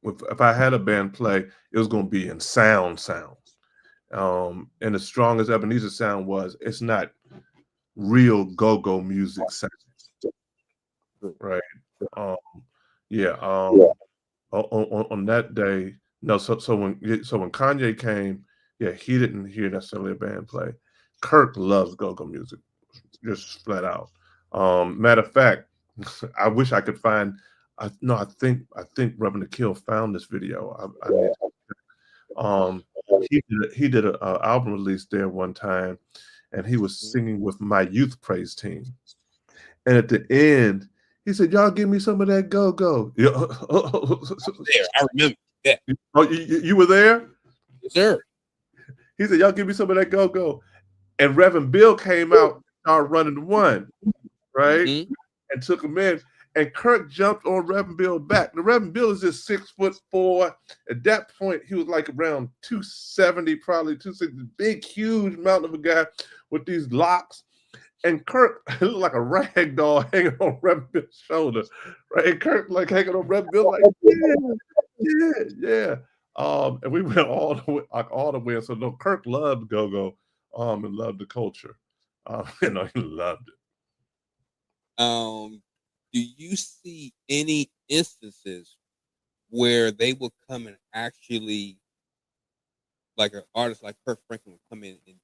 If I had a band play, it was going to be in sound. And as strong as Ebenezer sound was, it's not real go-go music sound. Right. On that day, no. So when Kanye came, he didn't hear necessarily a band play. Kirk loves go-go music, just flat out. Matter of fact, I wish I could find. I think Reverend Akil found this video. He did an album release there one time, and he was singing with my youth praise team. And at the end, he said, "Y'all give me some of that go-go." Yeah. There, I remember. Yeah. Oh, you were there? Yes, sir. He said, "Y'all give me some of that go-go." And Reverend Bill came out and started running the one, right? Mm-hmm. And took him in. And Kirk jumped on Reverend Bill's back. The Reverend Bill is just 6'4". At that point, he was like around 270, probably 260, big, huge mountain of a guy with these locks. And Kirk looked like a rag doll hanging on Reverend Bill's shoulder, right? And Kirk like hanging on Reverend Bill, like, yeah. And we went all the way. So no, Kirk loved go-go, and loved the culture. He loved it. Do you see any instances where they will come and actually, like an artist like Kirk Franklin will come in and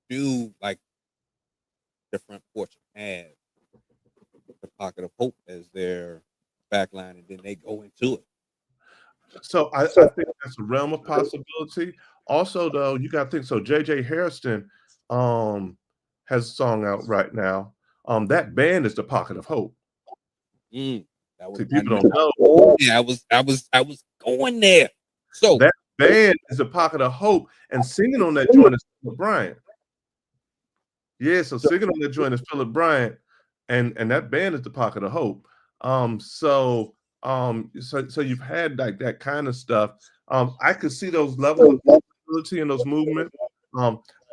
do like the front porch and have the Pocket of Hope as their backline, and then they go into it? So I think that's a realm of possibility. Also, though, you got to think. So J.J. Harrison has a song out right now. That band is the Pocket of Hope. That was, See, people don't know. Oh, yeah, I was going there. So that band is the Pocket of Hope, and singing on that joint is Philip Bryant. Yeah, so singing on that joint is Philip Bryant, and that band is the Pocket of Hope. So you've had like that kind of stuff. I could see those levels of possibility and those movements.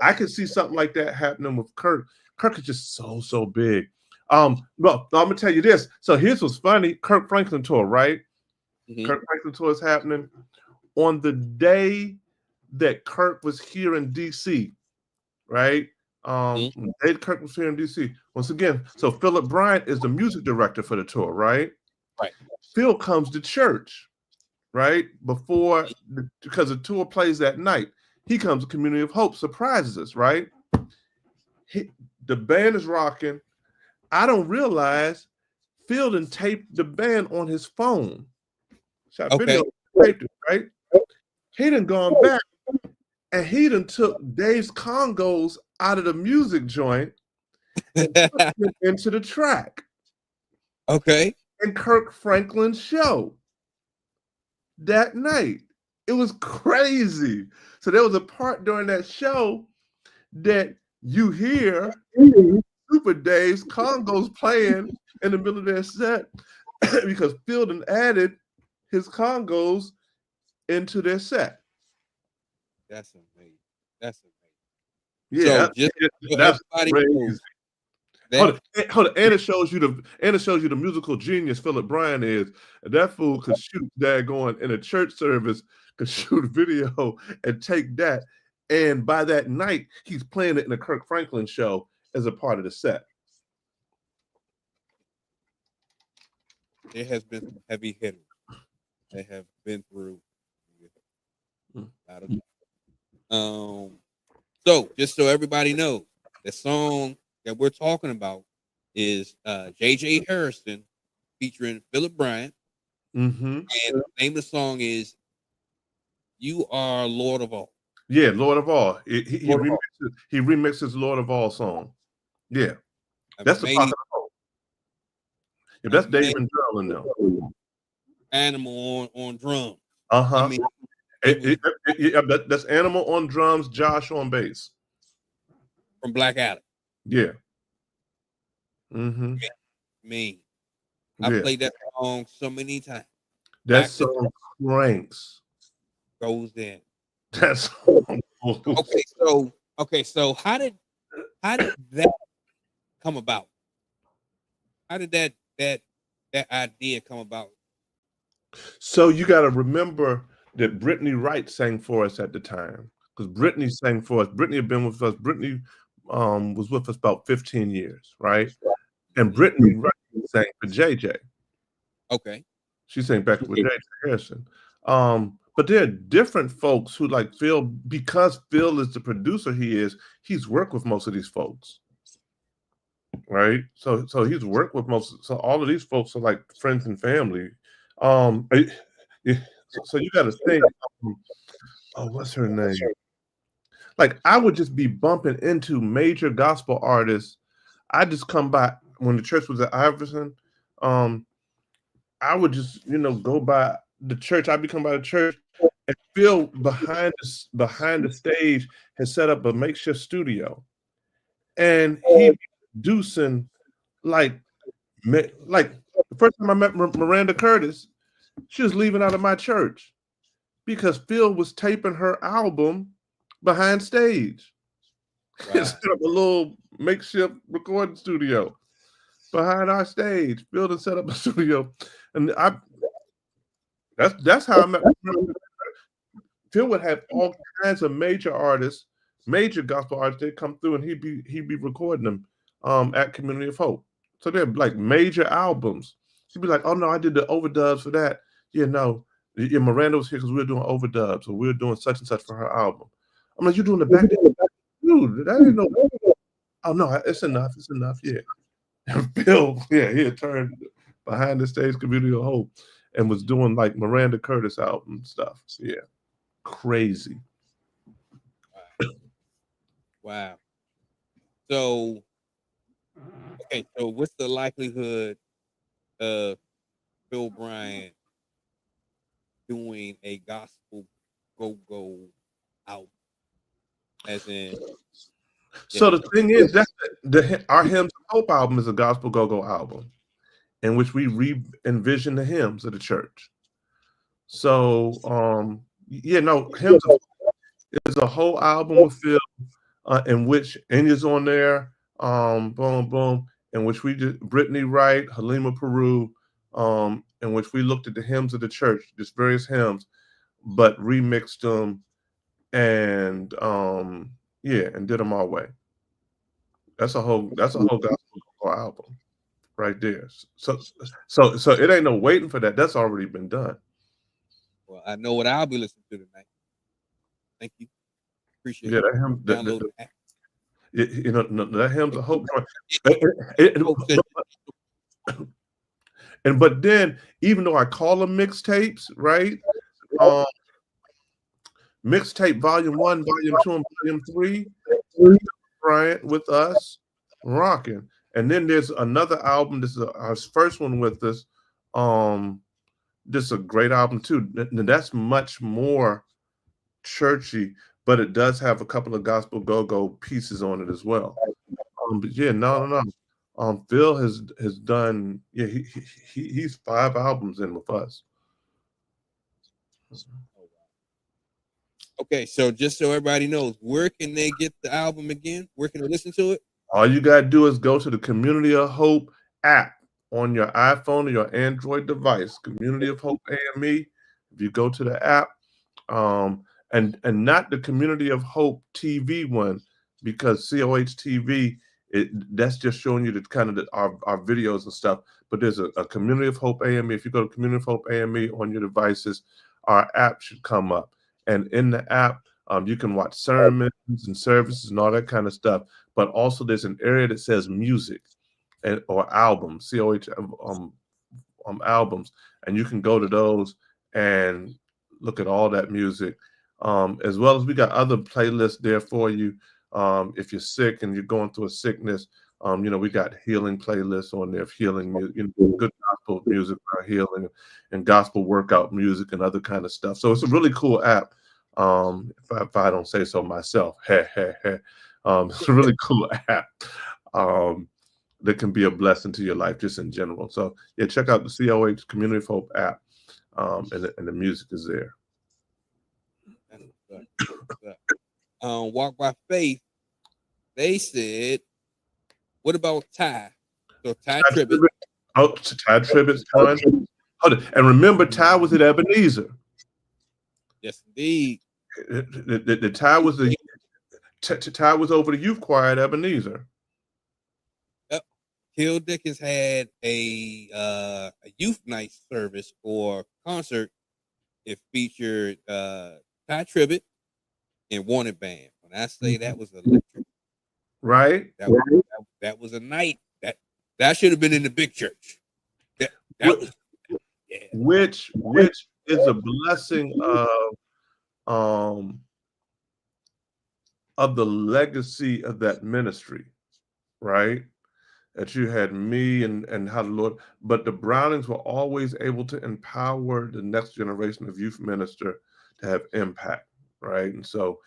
I could see something like that happening with Kirk. Kirk is just so big. Well, I'm gonna tell you this. So here's what's funny: Kirk Franklin tour, right? Mhm. Kirk Franklin tour is happening on the day that Kirk was here in D.C. Right? Dave Kirk was here in D.C. Once again. So Philip Bryant is the music director for the tour, right? Right. Phil comes to church, right? Because the tour plays that night. He comes to Community of Hope, surprises us, right? The band is rocking. I don't realize Phil done taped the band on his phone. Shot video, taped it, right? He done gone back and he done took Dave's congos out of the music joint and put them into the track. Okay. And Kirk Franklin's show that night. It was crazy. So there was a part during that show that you hear Super Dave's congos playing in the middle of their set because Phil done added his congos into their set. That's amazing. That's Yeah, so just that's everybody crazy. Hold on. And it shows you the musical genius Philip Bryant is. That fool could shoot daggone in a church service, could shoot a video and take that. And by that night, he's playing it in a Kirk Franklin show as a part of the set. There has been some heavy hitters. They have been through a lot of so just so everybody knows, the song that we're talking about is J.J. Harrison featuring Philip Bryant. And the name of the song is "You Are Lord of All." Yeah, Lord of All. He remixes Lord of All song. Yeah. That's the Pocket of Hope. Yeah, that's Dave and Gerald now. Animal on drums. I mean, that's Animal on drums, Josh on bass. From Black Adam. Yeah. Me. I played that song so many times. That song cranks. Goes in. That's okay. So how did that come about? How did that idea come about? So you got to remember that Brittany Wright sang for us at the time, because Brittany sang for us. Brittany had been with us. Brittany was with us about 15 years, right? And Brittany Wright sang for JJ. Okay. She sang back with JJ Harrison. But there are different folks who like Phil, because Phil is the producer he's worked with most of these folks. Right? So he's worked with so all of these folks are like friends and family. So you got to think, what's her name? Like I would just be bumping into major gospel artists. I just come by when the church was at Iverson, I would just, go by the church. I'd be coming by the church, and Phil behind the stage has set up a makeshift studio, and he be producing like the first time I met Miranda Curtis, she was leaving out of my church because Phil was taping her album behind stage. Wow. Instead of a little makeshift recording studio behind our stage, Phil had set up a studio, and that's how I met. Phil would have all kinds of major artists, major gospel artists. They'd come through, and he'd be recording them at Community of Hope. So they're like major albums. He'd be like, "Oh no, I did the overdubs for that." Yeah, no, yeah, Miranda was here because we were doing overdubs, or we were doing such and such for her album. I'm like, "You doing the back end?" Dude, that ain't no. Oh no, it's enough. It's enough. Yeah. And Phil, yeah, he had turned behind the stage Community of Hope and was doing like Miranda Curtis album stuff. Yeah. Crazy. Wow. So, okay, so what's the likelihood of Phil Bryant doing a gospel go-go album? As in, So the thing is that our Hymns of Hope album is a gospel go-go album in which we re-envision the hymns of the church. So Hymns of Hope is a whole album with Phil in which Enya's on there, boom, boom, in which we did Brittany Wright, Halima Peru, in which we looked at the hymns of the church, just various hymns, but remixed them and and did them our way. That's a whole gospel album right there. So it ain't no waiting for that. That's already been done. well, I know what I'll be listening to tonight. Thank you. Appreciate it. That hymn, Download the app. that Hymns of Hope. Hope But then, even though I call them mixtapes, right? Mixtape Volume 1, Volume 2, and Volume 3, Bryant with us, rocking. And then there's another album. This is our first one with us. This is a great album too. That's much more churchy, but it does have a couple of gospel go-go pieces on it as well. But yeah, no. Phil has done. Yeah, he's 5 albums in with us. Okay, so just so everybody knows, where can they get the album again? Where can they listen to it? All you gotta do is go to the Community of Hope app on your iPhone or your Android device. Community of Hope AME. If you go to the app, and not the Community of Hope TV one, because COH TV, that's just showing you the kind of our videos and stuff. But there's a Community of Hope AME. If you go to Community of Hope AME on your devices, our app should come up. And in the app, you can watch sermons and services and all that kind of stuff. But also there's an area that says music or albums, COH albums. And you can go to those and look at all that music. As well as we got other playlists there for you. If you're sick and you're going through a sickness, we got healing playlists on there of healing music, good gospel music for healing, and gospel workout music and other kind of stuff. So it's a really cool app. If I don't say so myself, it's a really cool app that can be a blessing to your life just in general. So yeah, check out the COH Community of Hope app, and the music is there. Walk by Faith, they said, what about Ty? So Ty Tribbett. Oh, Ty Tribbett's fun. And remember, Ty was at Ebenezer. Yes, indeed. The Ty was Ty was over the youth choir at Ebenezer. Yep. Hill Dickens had a youth night service or concert. It featured Ty Tribbett and Wanted Band. When I say that was electric, right? That was a night that should have been in the big church. Which is a blessing of the legacy of that ministry, right? that you had me and how the Lord, but the Brownings were always able to empower the next generation of youth minister to have impact, right? And so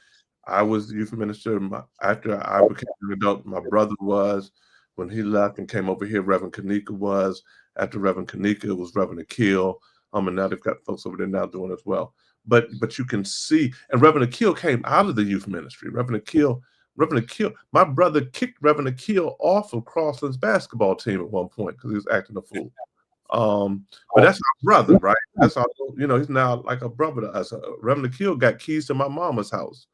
I was the youth minister. After I became an adult, my brother was. When he left and came over here, Reverend Kanika was. After Reverend Kanika, it was Reverend Akil. And now they've got folks over there now doing as well. But you can see, and Reverend Akil came out of the youth ministry. Reverend Akil, my brother kicked Reverend Akil off of Crossland's basketball team at one point because he was acting a fool. But that's our brother, right? That's our, he's now like a brother to us. Reverend Akil got keys to my mama's house.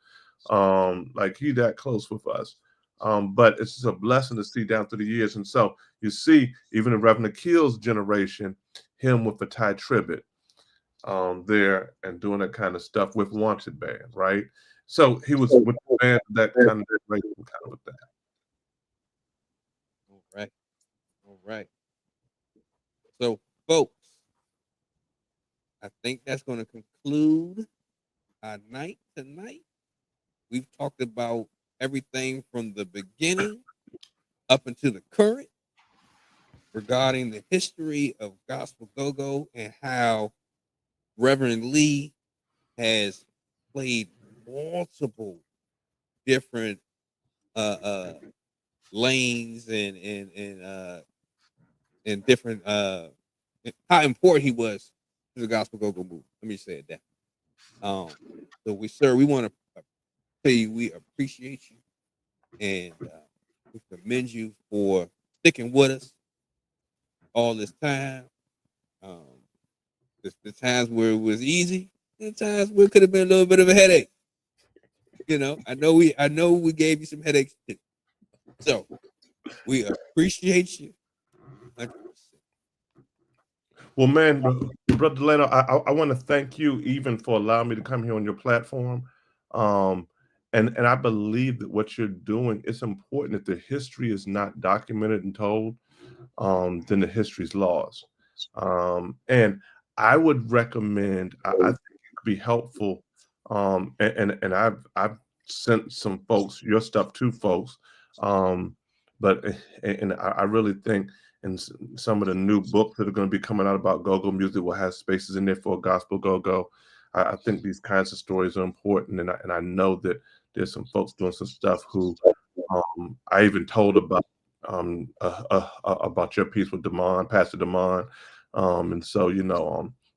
Like he that close with us. But it's just a blessing to see down through the years. And so you see, even in Reverend Akil's generation, him with the Ty Tribbett there and doing that kind of stuff with Wanted Band, right? So he was with the band that kind of with that. All right. So, folks, I think that's going to conclude our night tonight. We've talked about everything from the beginning up into the current regarding the history of gospel go-go and how Reverend Lee has played multiple different lanes and different how important he was to the gospel go-go movement. Let me say it that. So we want to tell you we appreciate you and we commend you for sticking with us all this time. The times where it was easy, and times where it could have been a little bit of a headache. I know we gave you some headaches too. So we appreciate you 100%. Well, man, Brother Delano, I want to thank you even for allowing me to come here on your platform. And I believe that what you're doing, it's important. If the history is not documented and told, then the history's lost. And I would recommend, I think it could be helpful. And I've sent some folks your stuff to folks. But I really think in some of the new books that are going to be coming out about go-go music will have spaces in there for gospel go-go. I think these kinds of stories are important, and I know that there's some folks doing some stuff who I even told about your piece with Damon, Pastor Damon, and so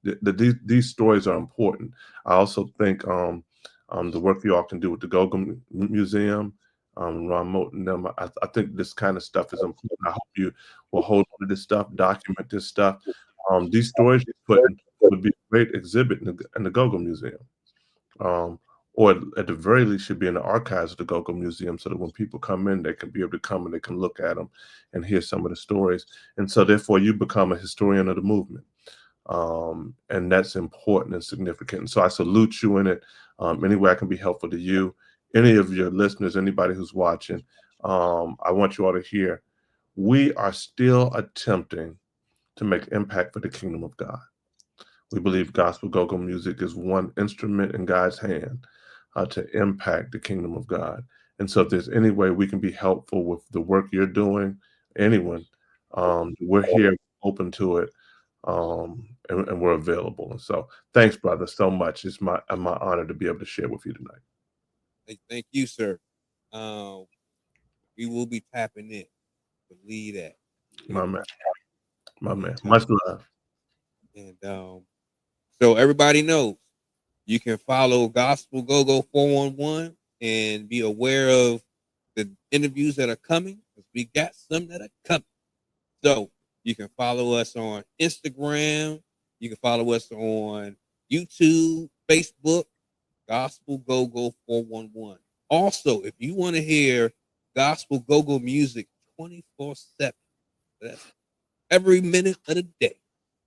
these stories are important. I also think the work you all can do with the Go-Go Museum, Ron Moten, them, I think this kind of stuff is important. I hope you will hold on to this stuff, document this stuff. These stories you put in would be a great exhibit in the Go-Go Museum. Or at the very least should be in the archives of the Go-Go Museum so that when people come in, they can be able to come and they can look at them and hear some of the stories. And so therefore you become a historian of the movement. And that's important and significant. And so I salute you in it. Any way I can be helpful to you, any of your listeners, anybody who's watching, I want you all to hear, we are still attempting to make impact for the kingdom of God. We believe gospel go-go music is one instrument in God's hand to impact the kingdom of God. And so if there's any way we can be helpful with the work you're doing, anyone, we're here, open to it, and we're available. And so thanks, brother, so much. It's my honor to be able to share with you tonight. Thank you, sir. We will be tapping in. Believe that. My man. Much love. And so everybody knows you can follow Gospel Go-Go 411 and be aware of the interviews that are coming, because we got some that are coming. So you can follow us on Instagram. You can follow us on YouTube, Facebook, Gospel Go-Go 411. Also, if you want to hear Gospel Go-Go music 24/7, that's every minute of the day,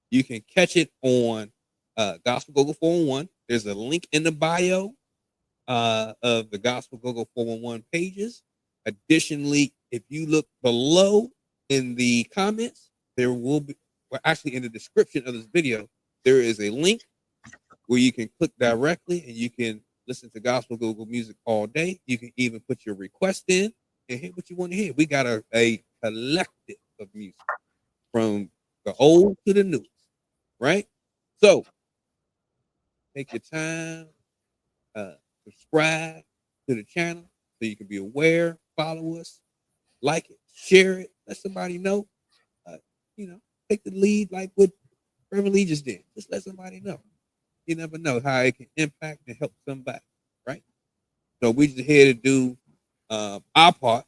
you can catch it on Gospel Go-Go 411. There's a link in the bio of the Gospel Go-Go 411 pages. Additionally, if you look below in the comments, there will be, well, actually in the description of this video, there is a link where you can click directly and you can listen to Gospel Go-Go music all day. You can even put your request in and hear what you want to hear. We got a collective of music, from the old to the new, right? So take your time, subscribe to the channel so you can be aware, follow us, like it, share it, let somebody know. Uh, you know, take the lead like what Reverend Lee just did. Just let somebody know. You never know how it can impact and help somebody, right? So we just here to do our part,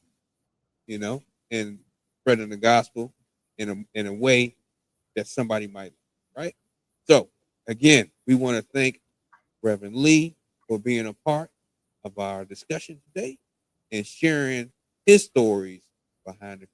you know, in spreading the gospel in a way that somebody might, right? So again, we want to thank Reverend Lee for being a part of our discussion today and sharing his stories behind the